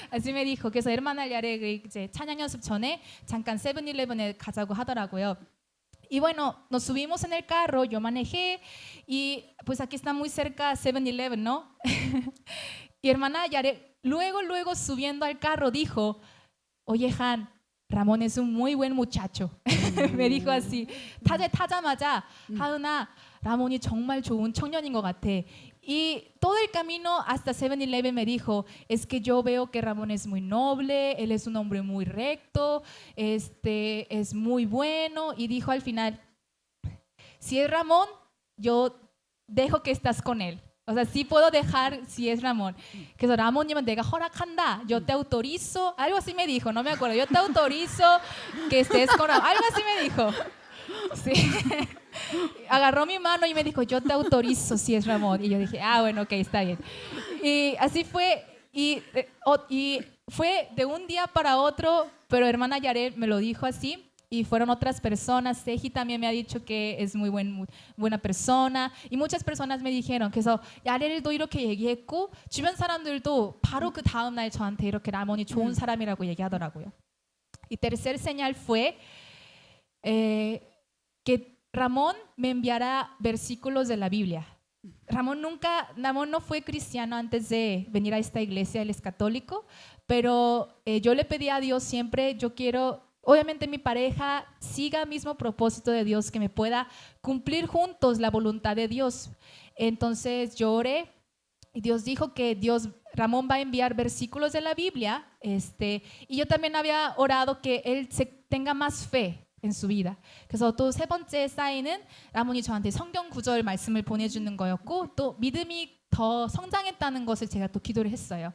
Así me dijo. 그래서 hermana Yarel 이제 찬양 연습 전에 잠깐 7-Eleven에 가자고 하더라고요. Y bueno, nos subimos en el carro, yo manejé y pues aquí está muy cerca 7-Eleven, ¿no? Y hermana Yarel, luego subiendo al carro dijo, oye Han, Ramón es un muy buen muchacho. Me dijo así. 타자마자 하은아, 라몬이 정말 좋은 청년인 것 같아. Y todo el camino hasta 7-Eleven me dijo, es que yo veo que Ramón es muy noble, él es un hombre muy recto, es muy bueno. Y dijo al final, si es Ramón, yo dejo que estás con él. O sea, sí puedo dejar si es Ramón. 그래서 라몬님은 내가 허락한다. Yo te autorizo. Algo así me dijo, no me acuerdo. Yo te autorizo que estés con Ramón. Algo así me dijo. Sí. Agarró mi mano y me dijo, yo te autorizo si es Ramón. Y yo dije, bueno, ok, está bien. Y así fue. Y fue de un día para otro, pero hermana Yarel me lo dijo así. Y fueron otras personas. Seji también me ha dicho que es muy buena persona. Y muchas personas me dijeron. 그래서 야렐도 이렇게 얘기했고 주변 사람들도 바로 그 다음 날 저한테 이렇게 라몬이 좋은 사람이라고 얘기하더라고요. Y tercer señal fue que Ramón me enviara versículos de la Biblia. Ramón no fue cristiano antes de venir a esta iglesia, él es católico, pero yo le pedí a Dios siempre, yo quiero, obviamente mi pareja siga el mismo propósito de Dios, que me pueda cumplir juntos la voluntad de Dios. Entonces yo oré y Dios dijo que Ramón va a enviar versículos de la Biblia, y yo también había orado que él tenga más fe en su vida. 그래서 또 세 번째 사인은 라몬이 저한테 성경 구절 말씀을 보내주는 거였고 또 믿음이 더 성장했다는 것을 제가 또 기도를 했어요.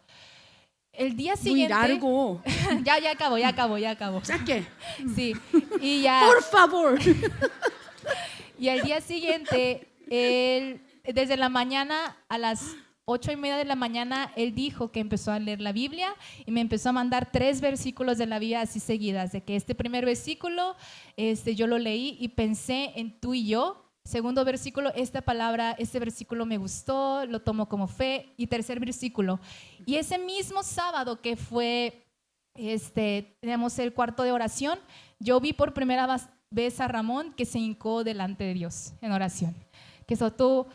El día muy siguiente. largo. ya acabo. 짧게. Sí. Y ya. Por favor. Y al día siguiente, desde la mañana a las 8:30 de la mañana, él dijo que empezó a leer la Biblia y me empezó a mandar 3 versículos de la Biblia así seguidas, de que este primer versículo yo lo leí y pensé en tú y yo. Segundo versículo, este versículo me gustó, lo tomo como fe. Y tercer versículo. Y ese mismo sábado que fue, tenemos el cuarto de oración, yo vi por primera vez a Ramón que se hincó delante de Dios en oración. 그래서 또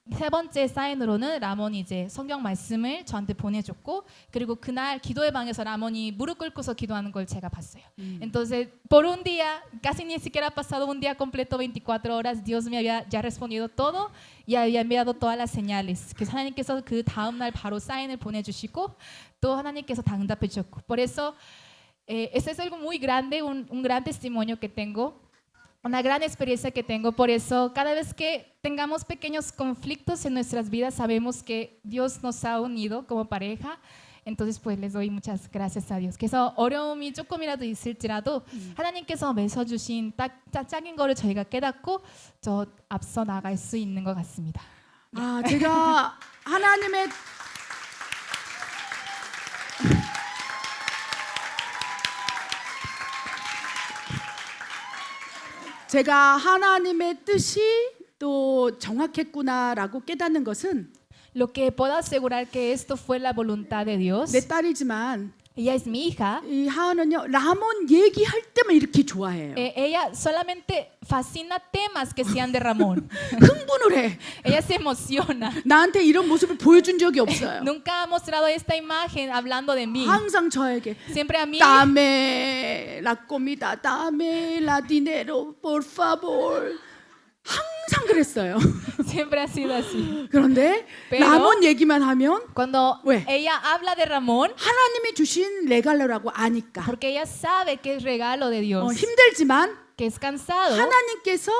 세 번째 사인으로는 라몬이 이제 성경 말씀을 저한테 보내줬고 그리고 그날 기도의 방에서 라몬이 무릎 꿇고서 기도하는 걸 제가 봤어요. Entonces, por un día, casi ni siquiera ha pasado un día completo, 24 horas, Dios me había ya respondido todo y había enviado todas las señales. 그래서 하나님께서 그 다음 날 바로 사인을 보내주시고 또 하나님께서 응답해 주셨고. Por eso, este es algo muy grande, un gran testimonio que tengo. Una gran experiencia que tengo, por eso cada vez que tengamos pequeños conflictos en nuestras vidas sabemos que Dios nos ha unido como pareja Entonces pues les doy muchas gracias a Dios. 그래서 어려움이 조금이라도 있을지라도 하나님께서 메셔주신 짝인 거를 저희가 깨닫고 저 앞서 나갈 수 있는 것 같습니다. 아, 제가 하나님의 제가 하나님의 뜻이 또 정확했구나라고 깨닫는 것은 Lo que puedo asegurar que esto fue la voluntad de Dios. 내 딸이지만 Ella es mi hija. 이 하은은요 라몬 얘기할 때만 이렇게 좋아해요. Ella solamente fascina temas que sean de Ramón. 흥분을 해. Ella se emociona. 나한테 이런 모습을 보여준 적이 없어요. Nunca ha mostrado esta imagen hablando de mí. 항상 저에게 Siempre a mí. Dame la comida, dame la dinero, por favor. 항상 그랬어요. Siempre ha sido así. 그런데 Pero- 라몬 얘기만 하면 Cuando 왜? ella habla de Ramón, 하나님이 주신 레갈로라고 아니까 porque ella sabe que es regalo de Dios, 힘들지만 que es cansado, 하나님께서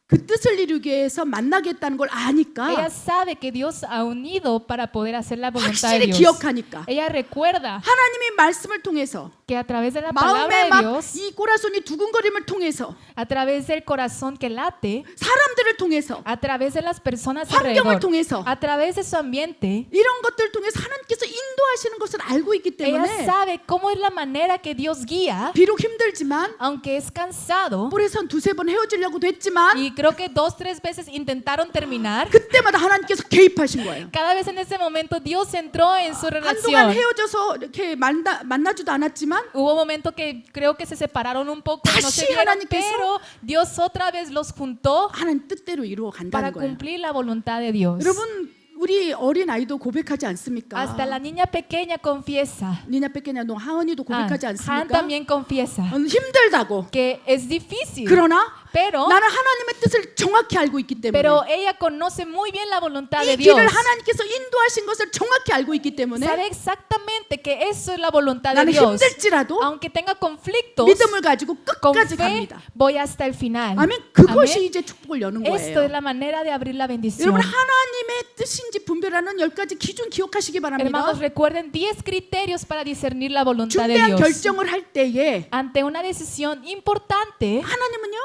그 뜻을 이루기 위해서 만나겠다는 걸 ella 아니까 sabe que Dios ha unido para poder hacer la voluntad de 확실히 Dios. 기억하니까 Ella recuerda 하나님의 말씀을 통해서 que a través de la palabra 마음에 de 막 Dios, 이 꼬라손이 두근거림을 통해서 a través del corazón que late, 사람들을 통해서 a través de las personas 환경을 alrededor, 통해서 a través de su ambiente, 이런 것들을 통해서 하나님께서 인도하시는 것을 알고 있기 ella 때문에 sabe cómo es la manera que Dios guía, 비록 힘들지만 aunque es cansado, 볼에서 한 두세 번 헤어지려고도 했지만 y creo que 2-3 veces intentaron terminar. 그때마다 하나님께서 개입하신 거예요. Cada vez en ese momento Dios entró en su 한동안 relación. 헤어져서 이렇게 만나지도 않았지만 Hubo momentos que creo que se separaron un poco y no se 다시 vieron, 하나님께서 pero Dios otra vez los juntó 하나님 뜻대로 이루어 para 간다는 거예요. cumplir la voluntad de Dios. 여러분 우리 어린 아이도 고백하지 않습니까? Hasta la niña pequeña confiesa. 니냐 뺏기냐 너 하은이도 고백하지 Han 않습니까? también confiesa 힘들다고. que es difícil, 그러나 pero 나는 하나님의 뜻을 정확히 알고 있기 때문에 ella conoce muy bien la voluntad de 이 Dios. 길을 하나님께서 인도하신 것을 정확히 알고 있기 때문에 Sabe exactamente que eso es la voluntad de 나는 Dios. 힘들지라도 Aunque tenga conflictos, 믿음을 가지고 con 끝까지 fe 갑니다. voy hasta el final. 아멘. 그것이 Amén. 이제 축복을 여는 Esto es 거예요. la manera de abrir la bendición. 여러분 하나님의 뜻인지 분별하는 10가지 기준 기억하시기 바랍니다. Hermanos, recuerden 10 criterios para discernir la voluntad de 중대한 Dios. 결정을 할 때에 Ante una decisión importante, 하나님은요,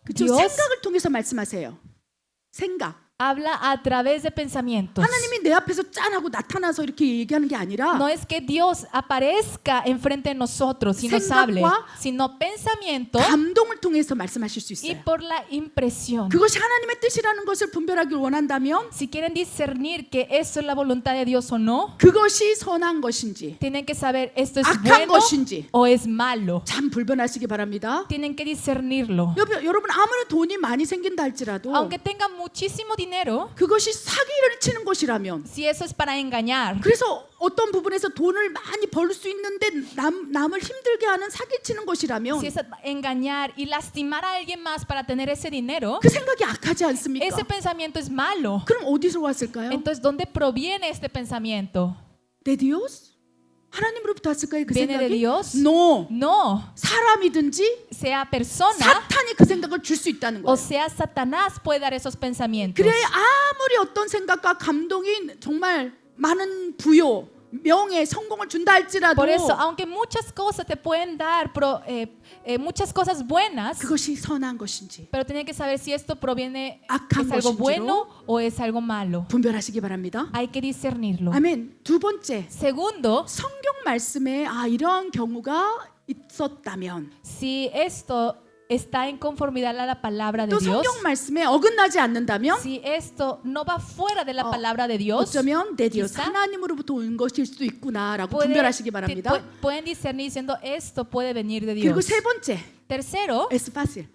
그쵸? Dios- 생각을 통해서 말씀하세요. 생각. habla a través de pensamientos. 하나님이 내 앞에서 짠 하고 나타나서 이렇게 얘기하는 게 아니라 No es que Dios aparezca enfrente de nosotros y nos 생각과 hable, sino pensamiento 감동을 통해서 말씀하실 수 y 있어요. por la impresión. 그것이 하나님의 뜻이라는 것을 분별하길 원한다면 Si quieren discernir que eso es la voluntad de Dios o no, 그것이 선한 것인지 tienen que saber esto es 악한 bueno 것인지 o es malo. 참 불변하시기 바랍니다. Tienen que discernirlo. 여러분 아무리 돈이 많이 생긴다 할지라도 Aunque tengan muchísimo dinero, 그것이 사기를 치는 것이라면 si eso es para engañar, 그래서 어떤 부분에서 돈을 많이 벌 수 있는데 남을 힘들게 하는 사기치는 것이라면 si es engañar y lastimar a alguien más para tener ese dinero, 그 생각이 악하지 않습니까? ese pensamiento es malo. 그럼 어디서 왔을까요? Entonces, ¿dónde proviene este pensamiento? de Dios? 하나님으로부터 왔을까요? 그 ¿Viene de 생각이? Dios? No. No, 사람이든지 sea persona 사탄이 그 생각을 줄 수 있다는 o 거예요. sea Satanás puede dar esos pensamientos. 그래 아무리 어떤 생각과 감동이 정말 많은 부요, 명예, 성공을 준다 할지라도 Por eso, aunque muchas cosas te pueden dar, muchas cosas buenas, 그것이 선한 것인지 pero tienen que saber si esto proviene, 악한 es algo 것인지로 bueno o es algo malo. 분별하시기 바랍니다. Hay que discernirlo. 아멘. 두 번째, Segundo, 성경 말씀에 이런 경우가 있었다면 si esto está en conformidad a la palabra de 또 Dios, 성경 말씀에 어긋나지 않는다면 si esto no va fuera de la palabra de Dios, 어쩌면 내 Dios quizá 하나님으로부터 온 것일 수도 있구나라고 puede- 분별하시기 바랍니다. pueden discernir diciendo esto puede venir de 그리고 Dios. 세 번째, Tercero, es fácil.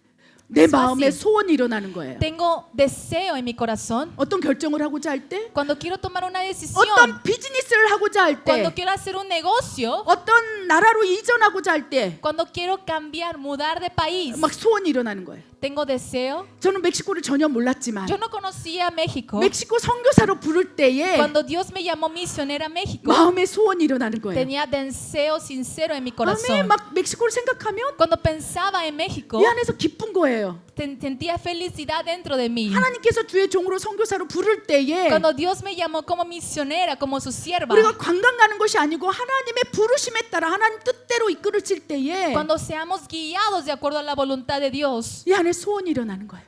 내 Es 마음에 fácil. 소원이 일어나는 거예요. tengo deseo en mi corazón. 어떤 결정을 하고자 할 때, Cuando quiero tomar una decisión, 어떤 비즈니스를 하고자 할 cuando 때, quiero hacer un negocio, 어떤 나라로 이전하고자 할 때, cuando quiero cambiar, mudar de país, 막 소원이 일어나는 거예요. tengo deseo. 저는 멕시코를 전혀 몰랐지만 Yo no conocía México. 멕시코 선교사로 부를 때에 Cuando Dios me llamó misionera a México, 마음의 소원이 일어나는 거예요. tenía deseo sincero en mi 마음에 corazón. 막 멕시코를 생각하면 Cuando pensaba en México, 이 안에서 기쁜 거예요. sentía felicidad dentro de mí. 하나님께서 주의 종으로 선교사로 부를 때에 Cuando Dios me llamó como misionera, como su sierva, 우리가 관광 가는 것이 아니고 하나님의 부르심에 따라 하나님 뜻대로 이끌어질 때에 cuando seamos guiados de acuerdo a la voluntad de Dios, 이 안에 소원이 일어나는 거예요.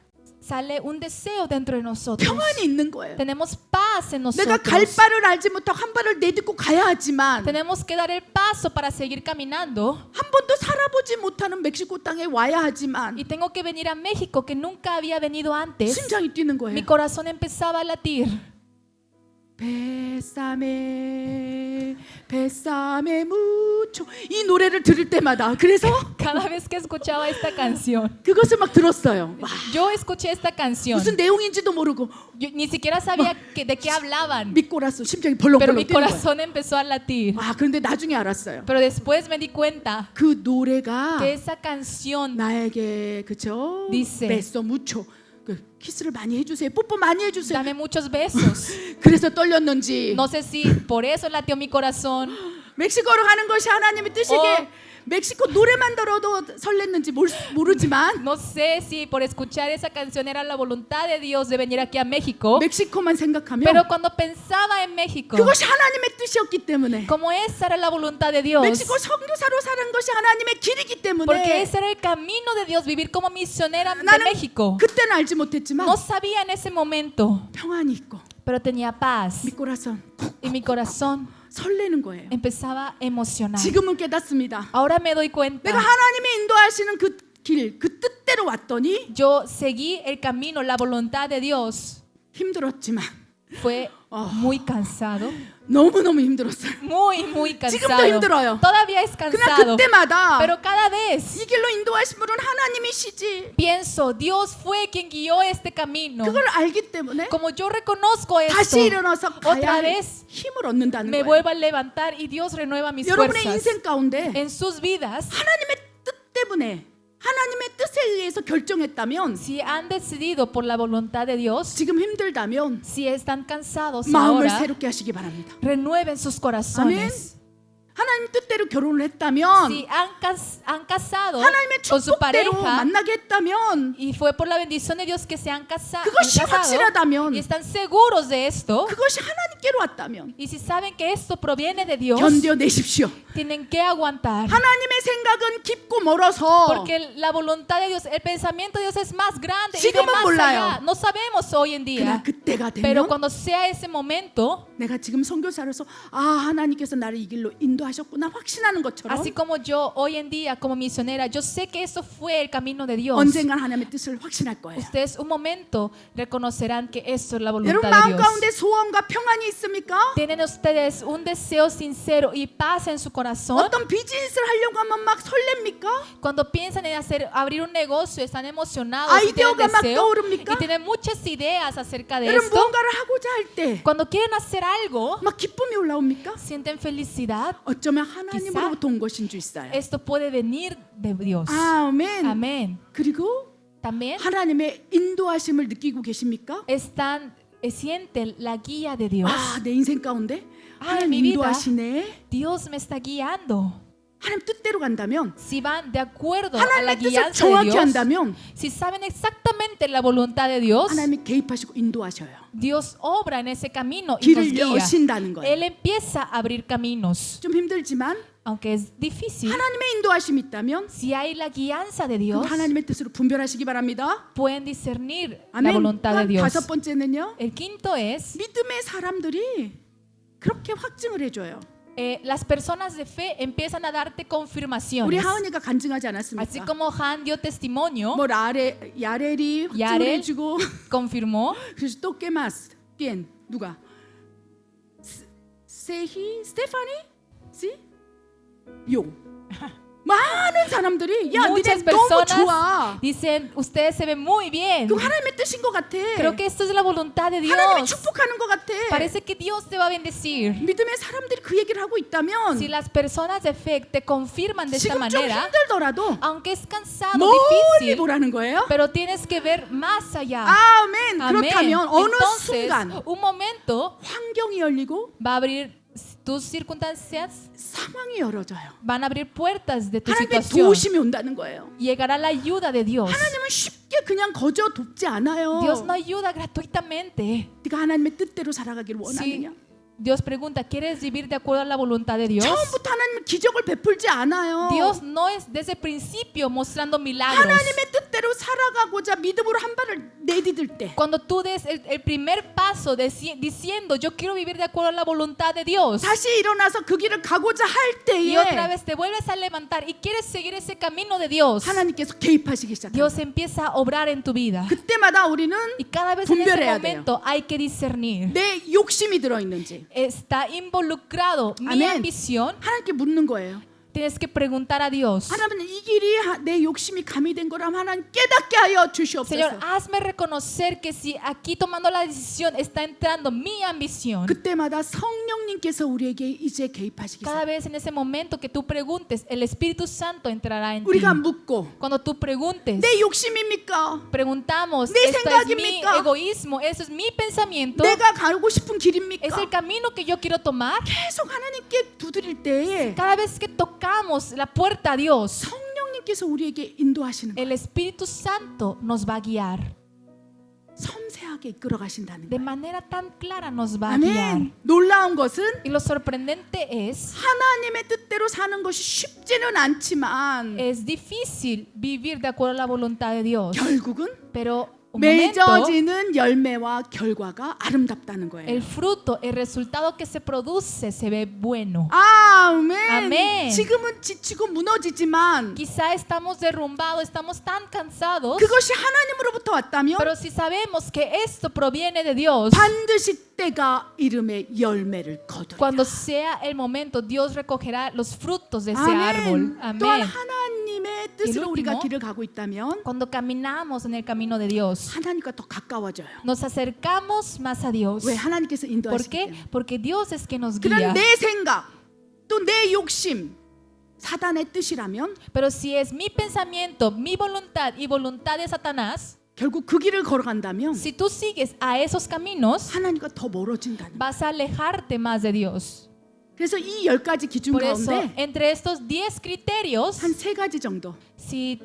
sale un deseo dentro de nosotros. 평안이 있는 거예요. Tenemos paz en 내가 갈 nosotros. 바를 알지 못하고 한 발을 내딛고 가야 하지만 Tenemos que dar el paso para seguir caminando. 한 번도 살아보지 못하는 멕시코 땅에 와야 하지만 Y tengo que venir a México, que nunca había venido antes. 심장이 뛰는 Mi 거예요. corazón empezaba a latir. 뱃삼에 뱃삼에 무초 이 노래를 들을 때마다 그래서 Cada vez que escuchaba esta canción, 그것을 막 들었어요. 와, yo escuché esta canción. 무슨 내용인지도 모르고 Yo ni siquiera sabía de qué hablaban, 믿고라서 심장이 pero 벌렁벌렁 mi 뛰는 거예요. corazón empezó a latir. 아, 그런데 나중에 알았어요. Pero después me di cuenta 그 노래가 que esa canción 나에게 그죠? Dice. 뱃소 무초 그 키스를 많이 해주세요. 뽀뽀 많이 해주세요. dame muchos besos. 그래서 떨렸는지 No sé si por eso latió mi corazón. 멕시코로 가는 것이 하나님의 뜻이게 멕시코 노래만 들어도 설렜는지 모르지만 No sé si por escuchar esa canción era la voluntad de Dios de venir aquí a México. 멕시코만 생각하면 Pero cuando pensaba en México, 그것이 하나님의 뜻이었기 때문에 como esa era la voluntad de Dios, 멕시코 선교사로 사는 것이 하나님의 길이기 porque 때문에 ese era el camino de Dios, vivir como misionera de 나는 México. 그때는 알지 못했지만 No sabía en ese momento, 평안이 있고 pero tenía paz 믿고라서 y mi corazón 설레는 거예요. empezaba a emocionar. 지금은 깨닫습니다. Ahora me doy 내가 cuenta. 하나님이 인도하시는 그 길, 그 뜻대로 왔더니 Yo seguí el camino, la voluntad de Dios. 힘들었지만 Fue muy cansado, 너무너무 힘들었어요. muy 지금도 cansado. 힘들어요. Todavía es 그냥 cansado, 그때마다 pero cada vez 이 길로 인도하신 분은 하나님이시지. pienso, Dios fue quien guió este camino. 그걸 알기 때문에 Como yo reconozco esto, 다시 일어나서 가야 otra 할 vez 힘을 얻는다는 me 거예요. vuelvo a levantar y Dios renueva mis 여러분의 fuerzas. 인생 가운데 En sus vidas, 하나님의 뜻 때문에 하나님의 뜻에 의해서 결정했다면 si han decidido por la voluntad de Dios, 지금 힘들다면 si están cansados 마음을 ahora, 새롭게 하시기 바랍니다. renueven sus corazones. 하나님 뜻대로 결혼을 했다면 Si han casado 하나님의 con su 축복대로 pareja 만나게 했다면 y fue por la bendición de Dios que se han casado 그것이 확실하다면 y están seguros de esto, 그것이 하나님께로 왔다면 y si saben que esto proviene de Dios, 견뎌내십시오. tienen que aguantar. 하나님의 생각은 깊고 멀어서 Porque la voluntad de Dios, el pensamiento de Dios es más grande y de 지금은 más 몰라요. allá. No sabemos hoy en 그러나 día, 그때가 pero 되면 cuando sea ese momento, 내가 지금 선교사로서 아 하나님께서 나를 이 길로 인도하셨구나 확신하는 것처럼 así como yo hoy en día como misionera, yo sé que eso fue el camino de Dios. 언젠간 하나님의 뜻을 확신할 거예요. Ustedes un momento reconocerán que eso es la 여러분 voluntad de 마음 Dios. 가운데 소원과 평안이 있습니까? ¿Tienen ustedes un deseo sincero y paz en su corazón? 어떤 비즈니스를 하려고 하면 막 설렙니까? Cuando piensan en abrir un negocio, están emocionados y tienen 아이디어가 막 deseo 떠오릅니까? y tienen muchas ideas acerca de 여러분 esto. 무언가를 하고자 할 때 막 Cuando quieren hacer algo, 기쁨이 올라옵니까? sienten felicidad. 어쩌면 하나님으로부터 온 것인 줄 있어요. Esto puede venir de Dios. 아멘. Amén. 그리고 También 하나님의 인도하심을 느끼고 계십니까? sienten la guía de Dios. 아, 내 인생 가운데 아, 하나님 mi vida. 인도하시네. Dios me está guiando. 하나님 뜻대로 간다면 Si van de acuerdo a la 하나님의 뜻을 guianza de 정확히 Dios, 한다면 si saben exactamente la voluntad de Dios, 하나님이 개입하시고 인도하셔요. Dios obra en ese camino y nos 길을 guía. 여신다는 거예요. Él empieza a abrir caminos, 좀 힘들지만 aunque es difícil. 하나님의 인도하심이 있다면 Si hay la guianza de 그럼 Dios, 하나님의 뜻으로 분별하시기 바랍니다. pueden discernir la 아멘. voluntad de Dios. 다섯 번째는요. El quinto es, 믿음의 사람들이 그렇게 확증을 해줘요. las personas de fe empiezan a darte 우리 confirmaciones. 하은이가 간증하지 Así 않았습니까? como Han dio testimonio, 뭐 야렐이 확증을 야렐. 해주고 confirmó, 그래서 또 깨마스 겐 누가 세히 스테파니 시 요 많은 사람들이 야, Muchas 니네 너무 personas 좋아. dicen, ustedes se ven muy bien. 그거 하나님의 뜻인 것 같아. Creo que esto es la voluntad de 하나님이 Dios. 축복하는 것 같아. Parece que Dios te va a bendecir. 믿음의 사람들이 그 얘기를 하고 있다면 Si las personas de fe te confirman de esta 지금 좀 manera, 힘들더라도 aunque es cansado, 멀리 difícil, 보라는 거예요. pero tienes que ver más allá. 아멘. Amén. 그렇다면 어느 Entonces, 순간 un momento 환경이 열리고 va a abrir tus circunstancias, 상황이 열어져요. van a abrir puertas de tu 하나님의 situación. 도우심이 온다는 거예요. Llegará la ayuda de Dios. 하나님은 쉽게 그냥 거저 돕지 않아요. Dios no ayuda gratuitamente. 네가 하나님의 뜻대로 살아가기를 원하느냐? Si Dios pregunta, ¿quieres vivir de acuerdo a la voluntad de Dios? 처음부터 하나님은 기적을 베풀지 않아요. Dios no es desde el principio mostrando milagros. 하나님의 뜻대로 살아가고자 믿음으로 한 발을 내디딜 때 Cuando tú des el primer paso diciendo, yo quiero vivir de acuerdo a la voluntad de Dios, 다시 일어나서 그 길을 가고자 할 y otra 때에 vez te vuelves a levantar y quieres seguir ese camino de Dios, 하나님께서 개입하시기 시작합니다. Dios empieza a obrar en tu vida. 그때마다 우리는 Y cada vez en ese 분별해야 momento hay que discernir. 내 욕심이 들어있는지 ¿Está involucrado mi Amén. ambición? 하나님께 묻는 거예요. Tienes que preguntar a Dios. 하나님 이 길이 내 욕심이 가미된 거라면 하나님 깨닫게 하여 주시옵소서. Señor, hazme reconocer que si aquí tomando la decisión está entrando mi ambición. 그때마다 성령님께서 우리에게 이제 개입하시기 Cada 시작합니다. vez en ese momento que tú preguntes, el Espíritu Santo entrará en ti. 우리가 묻고 Cuando tú preguntes, 내 욕심입니까? preguntamos, 내 ¿esto es mi 생각입니까? egoísmo? ¿Eso es mi pensamiento? 내가 가고 싶은 길입니까? ¿Es el camino que yo quiero tomar? 계속 하나님께 두드릴 때에 Cada vez que tocamos la puerta a Dios, 성령님께서 우리에게 인도하시는 거예요. el Espíritu Santo nos va a guiar. 섬세하게 이끌어 가신다는 De 거예요. manera tan clara nos va a guiar. 아멘. 놀라운 것은 Y lo sorprendente es, 하나님의 뜻대로 사는 것이 쉽지는 않지만 es difícil vivir de acuerdo a la voluntad de Dios. 결국은 Pero un momento, 맺어지는 열매와 결과가 아름답다는 거예요. el fruto, el resultado que se produce se ve bueno. 아멘. 아멘. 지금은 지치고 무너지지만 Quizá estamos derrumbados, estamos tan cansados, 그것이 하나님으로부터 왔다면 pero si sabemos que esto proviene de Dios, 반드시 때가 이름의 열매를 거두리라. cuando sea el momento, Dios recogerá los frutos de ese 아멘. árbol. 또한 Amén. 하나님의 뜻으로 우리가 último, 길을 가고 있다면 Cuando caminamos en el camino de Dios, 하나님과 더 가까워져요. nos acercamos más a Dios. 왜 하나님께서 ¿Por 인도하시기 qué? 때문에. Porque Dios es quien nos 그런 guía. 내 생각 또 내 욕심 사단의 뜻이라면 Pero si es mi pensamiento, mi voluntad y voluntad de Satanás, 결국 그 길을 걸어간다면 si tú sigues a esos caminos, 하나님과 더 멀어진다는 거예요. vas a alejarte más de Dios. 그래서 이 10가지 기준 Por eso, 가운데 entre estos 10 criterios, 한 3가지 정도 si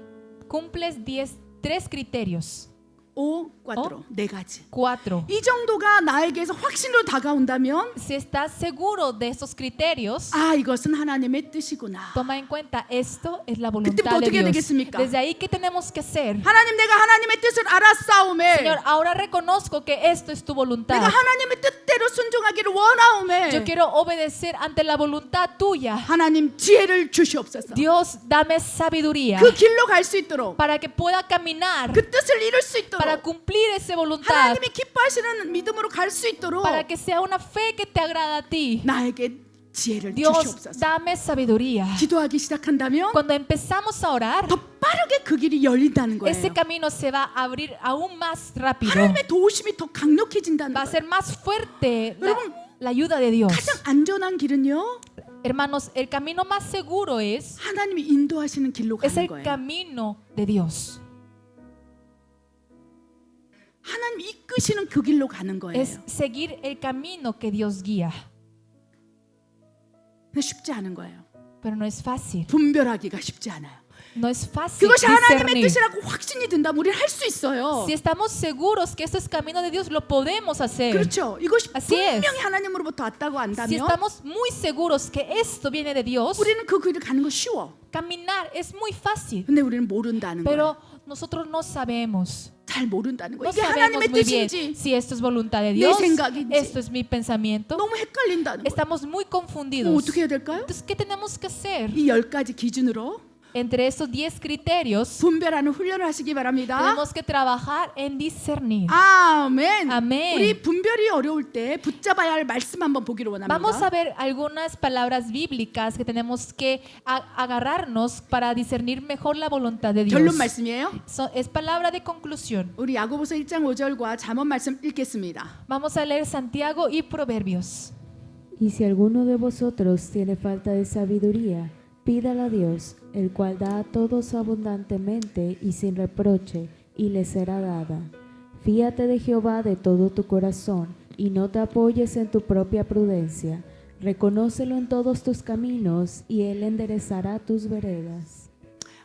cumples 3 criterios, 5, 4, 4가지 4, 이 정도가 나에게서 확신으로 다가온다면 si estás seguro de estos criterios, 아 이것은 하나님의 뜻이구나. toma en cuenta, esto es la 그때부터 voluntad de 어떻게 Dios. 되겠습니까? Desde ahí, ¿qué tenemos que hacer? 하나님 내가 하나님의 뜻을 알았사오매 Señor, ahora reconozco que esto es tu 내가 voluntad. 하나님의 뜻대로 순종하기를 원하오매 Yo quiero obedecer ante la voluntad tuya. 하나님 지혜를 주시옵소서. Dios, dame sabiduría 그 길로 갈 수 있도록 para que pueda caminar, 그 뜻을 이룰 수 para 있도록 cumplir esa voluntad, 하나님이 기뻐하시는 믿음으로 갈 수 있도록 para que sea una fe que te agrada a ti. 나에게 지혜를 Dios, 주시옵소서. dame sabiduría. 기도하기 시작한다면 Cuando empezamos a orar, 더 빠르게 그 길이 열린다는 거예요. ese camino se va a abrir aún más rápido. 하나님의 도우심이 더 강력해진다는 Va a 거예요. ser más fuerte 여러분, la ayuda de Dios. 가장 안전한 길은요. Hermanos, el camino más seguro es 하나님이 인도하시는 길로 el 가는 거예요. camino de Dios. 하나님 이끄시는 그 길로 가는 거예요. Es seguir el camino que Dios guía. 근데 쉽지 않은 거예요. Pero no es fácil. 분별하기가 쉽지 않아요. No es fácil 그것이 하나님의 discernir. 뜻이라고 확신이 든다면 우리는 할 수 있어요. Si estamos seguros que esto es camino de Dios, lo podemos hacer. 그렇죠. 이것이 Así es. 분명히 하나님으로부터 왔다고 Si 안다면 estamos muy seguros que esto viene de Dios, 우리는 그 길을 가는 거 쉬워. caminar es muy fácil. 근데 우리는 모른다는 Pero 거예요. nosotros no sabemos. 잘 모른다는 No 거예요. 이게 sabemos 하나님의 muy bien 뜻인지 si esto es voluntad de Dios, 생각인지. esto es mi pensamiento. 너무 헷갈린다는 거예요. Estamos muy confundidos. 어떻게 해야 될까요? Entonces, ¿qué tenemos que hacer? 이 10가지 기준으로 Entre estos 10 criterios, 분별하는 훈련을 하시기 바랍니다. tenemos que trabajar en discernir. 아멘. 아멘. 우리 분별이 어려울 때 붙잡아야 할 말씀 한번 보기를 Vamos a 원합니다. ver algunas palabras bíblicas que tenemos que agarrarnos para discernir mejor la voluntad de Dios. 결론 말씀이에요. Es palabra de conclusión. 우리 야고보서 1장 5절과 잠언 말씀 읽겠습니다. Vamos a leer Santiago y Proverbios. Y si alguno de vosotros tiene falta de sabiduría, pídala a Dios, el cual da a todos abundantemente y sin reproche, y le será dada. Fíate de Jehová de todo tu corazón, y no te apoyes en tu propia prudencia. Reconócelo en todos tus caminos, y Él enderezará tus veredas.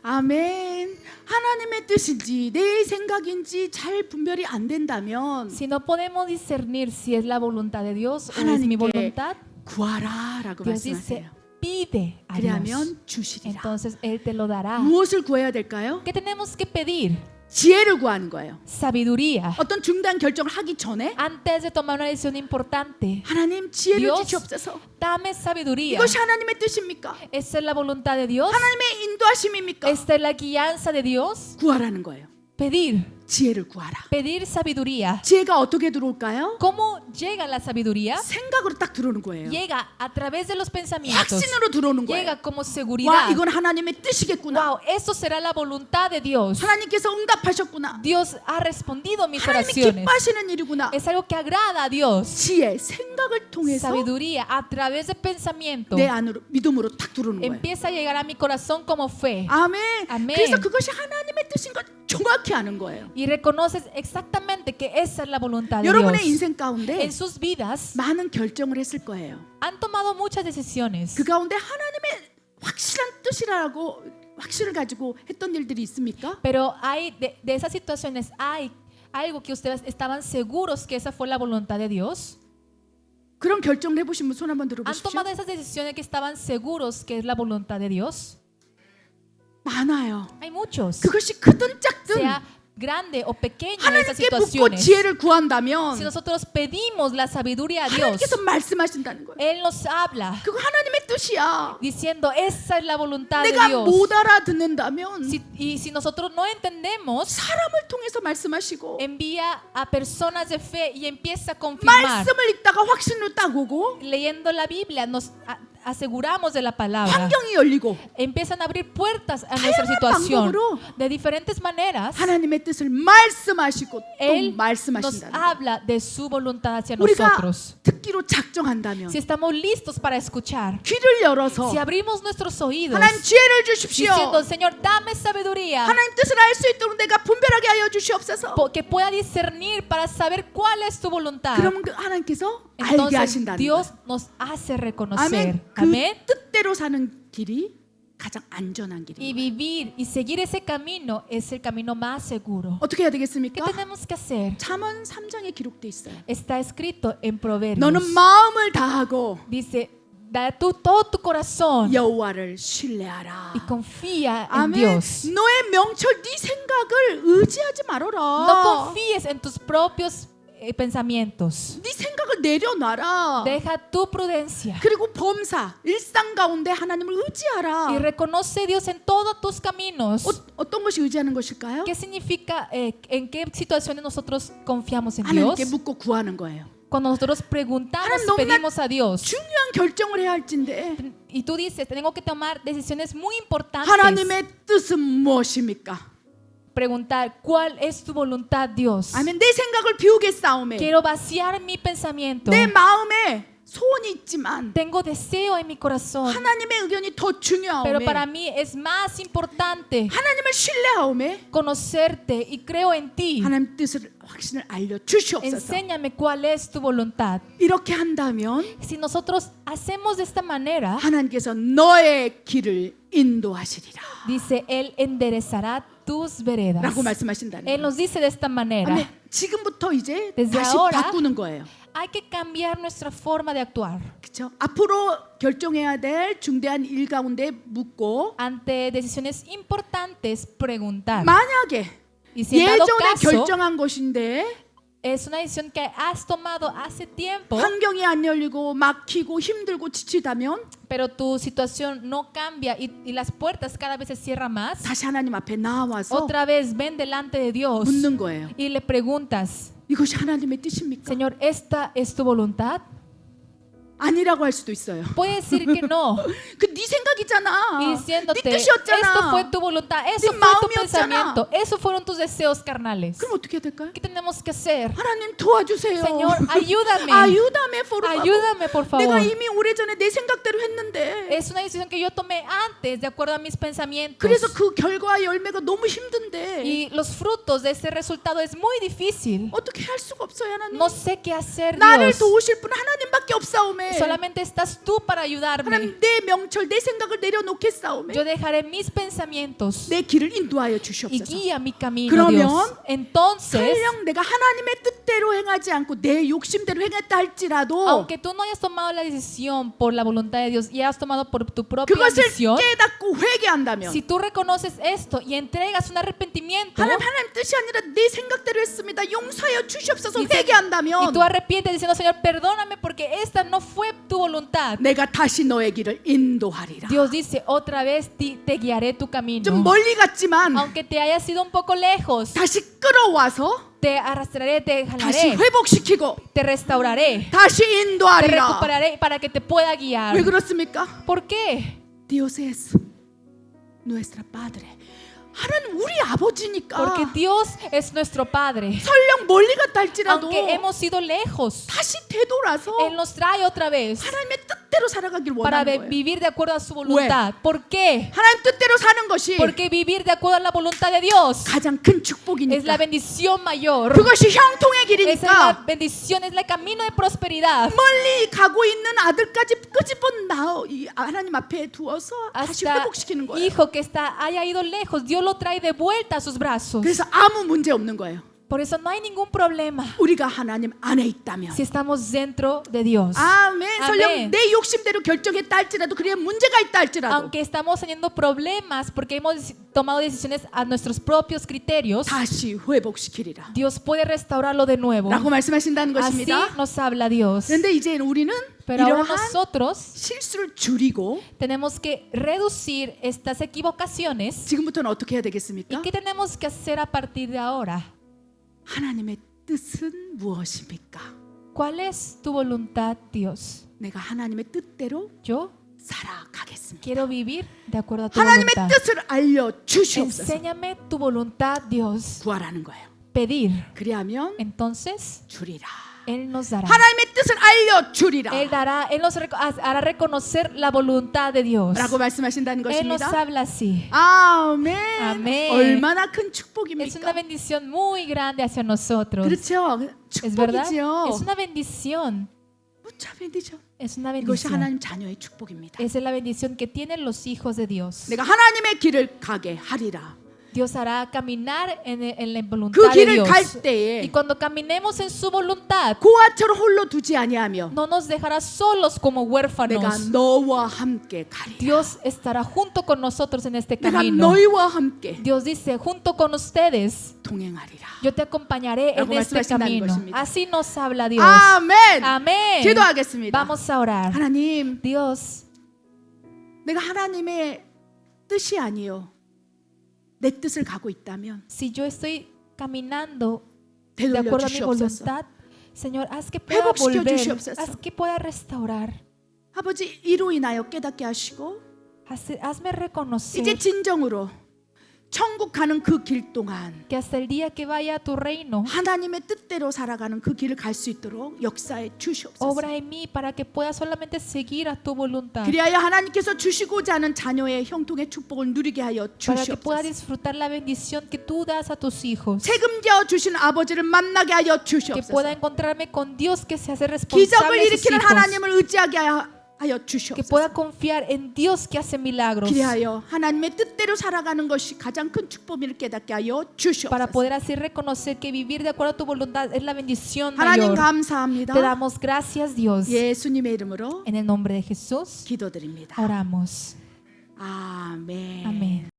아멘. 하나님의 뜻인지 내 생각인지 잘 분별이 안 된다면 Si no podemos discernir si es la voluntad de Dios o es mi 하나님께 voluntad, 구하라라고 Dios dice, 말씀하세요. pide a Dios. 그러면 주시리라. Entonces Él te lo dará. 무엇을 구해야 될까요? ¿Qué tenemos que pedir? 지혜를 구하는 거예요. Sabiduría. 어떤 중단 결정을 하기 전에 Antes de tomar una decisión importante, 하나님 지혜를 Dios, 주시옵소서. dame sabiduría. 이것이 하나님의 뜻입니까? ¿Esta es la voluntad de Dios? 하나님의 인도하심입니까? ¿Esta es la guianza de Dios? 구하라는 거예요. Pedir. 지혜를 구하라. Pedir sabiduría. 지혜가 어떻게 들어올까요? ¿Cómo llega la sabiduría? 생각으로 딱 들어오는 거예요. Llega a través de los pensamientos. 확신으로 들어오는 거예요. Llega como 와, seguridad. 이건 하나님의 뜻이겠구나. Wow, esto será la voluntad de Dios. 하나님께서 응답하셨구나. Dios ha respondido mis 하나님이 oraciones. 기뻐하시는 일이구나. Es algo que agrada a Dios. 지혜, 생각을 통해서 Sabiduría a través de pensamiento 내 안으로 믿음으로 딱 들어오는 거예요. empieza a llegar a mi corazón como fe. 아멘. 아멘. 그래서 그것이 하나님의 뜻인 걸 정확히 아는 거예요. Y reconoces exactamente que esa es la voluntad de 여러분의 Dios. 인생 가운데 En sus vidas 많은 결정을 했을 거예요. han tomado muchas decisiones. 그 가운데 하나님의 확실한 뜻이라고 확신을 가지고 했던 일들이 있습니까? Pero hay de esas situaciones hay algo que ustedes estaban seguros que esa fue la voluntad de Dios. 그런 결정을 해보신 분 손 한번 ¿Han 들어보십시오. tomado esas decisiones que estaban seguros que es la voluntad de Dios? 많아요. Hay muchos. 그것이 크든 작든 Sea grande o pequeño esas 하나님께 묻고 situaciones. 지혜를 구한다면 Si nosotros pedimos la sabiduría a Dios, 하나님께서 말씀하신다는 거예요. Él nos habla 그거 하나님의 뜻이야. diciendo esa es la voluntad de 내가 Dios. 못 알아듣는다면 Y si nosotros no entendemos, 사람을 통해서 말씀하시고 envía a personas de fe y empieza a confirmar. 말씀을 읽다가 확신으로 딱 오고 Leyendo la Biblia nos aseguramos de la palabra. 환경이 열리고 Empiezan a abrir puertas a nuestra 다양한 situación 방법으로 de diferentes maneras. 하나님의 뜻을 말씀하시고 또 Él nos 말씀하신다는 거예요. habla de su voluntad hacia 우리가 nosotros. 듣기로 작정한다면 Si estamos listos para escuchar, 귀를 열어서 si abrimos nuestros oídos 하나님 지혜를 주십시오. diciendo, Señor, dame sabiduría, 하나님 뜻을 알 수 있도록 내가 분별하게 하여 주시옵소서. que pueda discernir para saber cuál es tu voluntad. 그러면 그 하나님께서 알게 Entonces 하신다는 Dios 거예요. nos hace reconocer. 아멘. 그 Amén. 뜻대로 사는 길이 가장 안전한 Y 길이에요. vivir y seguir ese camino es el camino más seguro. 어떻게 해야 ¿Qué 되겠습니까? tenemos que hacer? 잠언 3장에 기록돼 있어요. Está escrito en Proverbios. 너는 마음을 다하고 Dice, da todo tu corazón 여호와를 신뢰하라. y confía en 아멘. Dios. 너의 명철, 네 생각을 의지하지 말아라. No confíes en tus propios pensamientos. 네 생각을 내려놔라. Deja tu prudencia 그리고 범사, 일상 가운데 하나님을 y 의지하라. reconoce a Dios en todos tus caminos. 어떤 것이 의지하는 것일까요? ¿Qué significa? ¿En qué situaciones nosotros confiamos en 하나님께 Dios? 묻고 구하는 거예요. Cuando nosotros preguntamos 하나님, y 너무나 pedimos a Dios 중요한 결정을 해야 할진데 y tú dices, tengo que tomar decisiones muy importantes. 하나님의 뜻은 무엇입니까? Preguntar, ¿cuál es tu voluntad, Dios? 아멘. 내 생각을 비우겠사오매. Quiero vaciar mi pensamiento. 내 마음에 소원이 있지만 Tengo deseo en mi corazón, 하나님의 의견이 더 pero 중요하오매. para mí es más importante 하나님을 신뢰하오매. conocerte y creo en ti. 하나님 뜻을 확신을 알려 주시옵소서. Enséñame cuál es tu voluntad. 이렇게 한다면 Si nosotros hacemos de esta manera, 하나님께서 너의 길을 인도하시리라. dice, Él enderezará tus veredas. 라고 말씀하신다는 Él 거예요. nos dice de esta manera. 아멘. 지금부터 이제 Desde 다시 ahora, 바꾸는 거예요. Hay que cambiar nuestra forma de actuar. 그렇죠? 앞으로 결정해야 될 중대한 일 가운데 묻고 Ante decisiones importantes, preguntar. 만약에 Y si en dado 예전에 caso, 결정한 것인데 Es una decisión que has tomado hace tiempo, 환경이 안 열리고 막히고 힘들고 지치다면 pero tu situación no cambia y las puertas cada vez se cierran más. 다시 하나님 앞에 나와서 Otra vez ven delante de Dios 묻는 거예요. y le preguntas, 이것이 하나님의 뜻입니까? Señor, ¿esta es tu voluntad? 아니라고 할 수도 있어요. Puede decir que no, 그 네 생각이잖아. y 네 diciéndote, 뜻이었잖아. esto fue tu voluntad, eso 네 fue tu 마음이었잖아. pensamiento, esos fueron tus deseos carnales. 그럼 어떻게 해야 될까요? ¿Qué tenemos que hacer? 하나님 도와주세요. Señor, ayúdame. ayúdame, por favor. Ayúdame, por favor. 내가 이미 오래전에 내 생각대로 했는데 Es una decisión que yo tomé antes, de acuerdo a mis pensamientos. 그래서 그 결과와 열매가 너무 힘든데 Y los frutos de ese resultado es muy difícil. 어떻게 할 수가 없어요, 하나님. No sé qué hacer, 나를 Dios. 도우실 분 하나님밖에 없사오매. Solamente estás tú para ayudarme. 하나님 내 명철 내 생각을 내려놓겠사오매. Yo dejaré mis pensamientos 내 길을 인도하여 y 주시옵소서. guía mi camino, 그러면 Dios. Entonces, 설령 내가 하나님의 뜻대로 행하지 않고 내 욕심대로 행했다 할지라도 aunque tú no hayas tomado la decisión por la voluntad de Dios y has tomado por tu propia 그것을 decisión, 깨닫고 회개한다면 si tú reconoces esto y entregas un arrepentimiento 하나님 뜻이 아니라 내 생각대로 했습니다. 용서하여 주시옵소서. y 회개한다면 tú arrepientes diciendo, Señor, perdóname porque esta no fue tu voluntad. 내가 다시 너의 길을 인도하리라. Dios dice, otra vez te guiaré tu camino. 좀 멀리 갔지만 Aunque te hayas ido un poco lejos, 다시 끌어와서 te arrastraré, te 다시 jalaré, 회복시키고 te restauraré, 다시 te 인도하리라. recuperaré para que te pueda guiar. 왜 그렇습니까? ¿Por qué? Dios es nuestro Padre. 하나님 우리 아버지니까. Porque Dios es nuestro Padre. 설령 멀리 갔다 할지라도 Aunque hemos ido lejos, 다시 되돌아서 Él nos trae otra vez 하나님의 뜻대로 살아가길 para 원하는 거예요. vivir de acuerdo a su voluntad. ¿Por qué? 하나님 뜻대로 사는 것이 Porque vivir de acuerdo a la voluntad de Dios 가장 큰 es la 축복이니까. bendición mayor. 그것이 형통의 Esa es la 길이니까 bendición, es el camino de prosperidad. 멀리 가고 있는 아들까지 끄집어 이 하나님 앞에 두어서 다시 Hasta 회복시키는 거예요. hijo que haya ido lejos, Dios lo trae de vuelta a sus brazos. 그래서 아무 문제 없는 거예요. Por eso no hay ningún problema 우리가 하나님 안에 있다면. si estamos dentro de Dios. 아멘. 설령 아멘. 내 욕심대로 결정했다 할지라도 그래 문제가 있다 할지라도 Aunque estamos teniendo problemas porque hemos tomado decisiones a nuestros propios criterios, 다시 회복시키리라. Dios puede restaurarlo de nuevo. 라고 말씀하신다는 Así 것입니다. nos habla Dios. 그런데 이제 우리는 Pero ahora 이러한 nosotros 실수를 줄이고 tenemos que reducir estas equivocaciones. 지금부터는 어떻게 해야 ¿Y 되겠습니까? qué tenemos que hacer a partir de ahora? 하나님의 뜻은 무엇입니까? ¿Cuál es tu voluntad, Dios? 내가 하나님의 뜻대로 Yo 살아가겠습니다. quiero vivir de acuerdo a tu 하나님의 voluntad. 뜻을 알려 주시옵소서. Enséñame tu voluntad, Dios. 구하라는 거예요. Pedir. 그리하면 Entonces, 주리라. Él nos dará. 하나님의 뜻을 알려 주리라. Él nos hará reconocer la voluntad de Dios. 라고 말씀하신다는 Él nos 것입니다. habla así. 아멘. 아멘. 얼마나 큰 Es una 축복입니까? bendición muy grande hacia nosotros. 그렇죠. ¿Es verdad? 축복이죠. Es una bendición. 무차별이죠. Es una 이것이 bendición. 하나님 자녀의 축복입니다. Esa es la bendición que tienen los hijos de Dios. 내가 하나님의 길을 가게 하리라. Dios hará caminar en la 그 voluntad de 길을 Dios. 갈 Y 때에 cuando caminemos en su voluntad, 고아처럼 홀로 두지 아니하며 no nos dejará solos como 내가 huérfanos. 너와 함께 가리라. Dios estará junto con nosotros en este 내가 camino. 너희와 함께 Dios dice, junto con ustedes, 동행하리라. yo te acompañaré en 라고 este 말씀하신다는 camino. 것입니다. Así nos habla Dios. 아멘. Amén. 기도하겠습니다. Vamos a orar. 하나님, Dios, 내가 하나님의 뜻이 아니요 내 뜻을 가고 있다면 si yo estoy caminando de acuerdo 되돌려 a mi 주시옵소서. voluntad, Señor, haz que pueda 회복시켜 volver, 주시옵소서. haz que pueda restaurar. 아버지 이로 인하여 깨닫게 하시고 Hazme reconocer 이제 진정으로 천국 가는 그 길 동안 que hasta el día que vaya a tu reino, 하나님의 뜻대로 살아가는 그 길을 갈 수 있도록 역사해 주시옵소서. obra en mí para que pueda solamente seguir a tu voluntad, 그리하여 하나님께서 주시고자 하는 자녀의 형통의 축복을 누리게 하여 para que pueda 주시옵소서. disfrutar la bendición que tú das a tus hijos, 책임져 주신 아버지를 만나게 하여 que pueda 주시옵소서. encontrarme con Dios que se hace 기적을 responsable de sus 일으키는 hijos, 하나님을 의지하게 하여 que 주시옵소서. pueda confiar en Dios que hace milagros, 그리하여 하나님의 뜻대로 살아가는 것이 가장 큰 축복임을 깨닫게 하여 para 주시옵소서. poder así reconocer que vivir de acuerdo a tu voluntad es la bendición 하나님 mayor. 감사합니다. Te damos gracias, Dios. 예수님의 이름으로 En el nombre de Jesús, 기도드립니다. oramos. 아멘. Amén.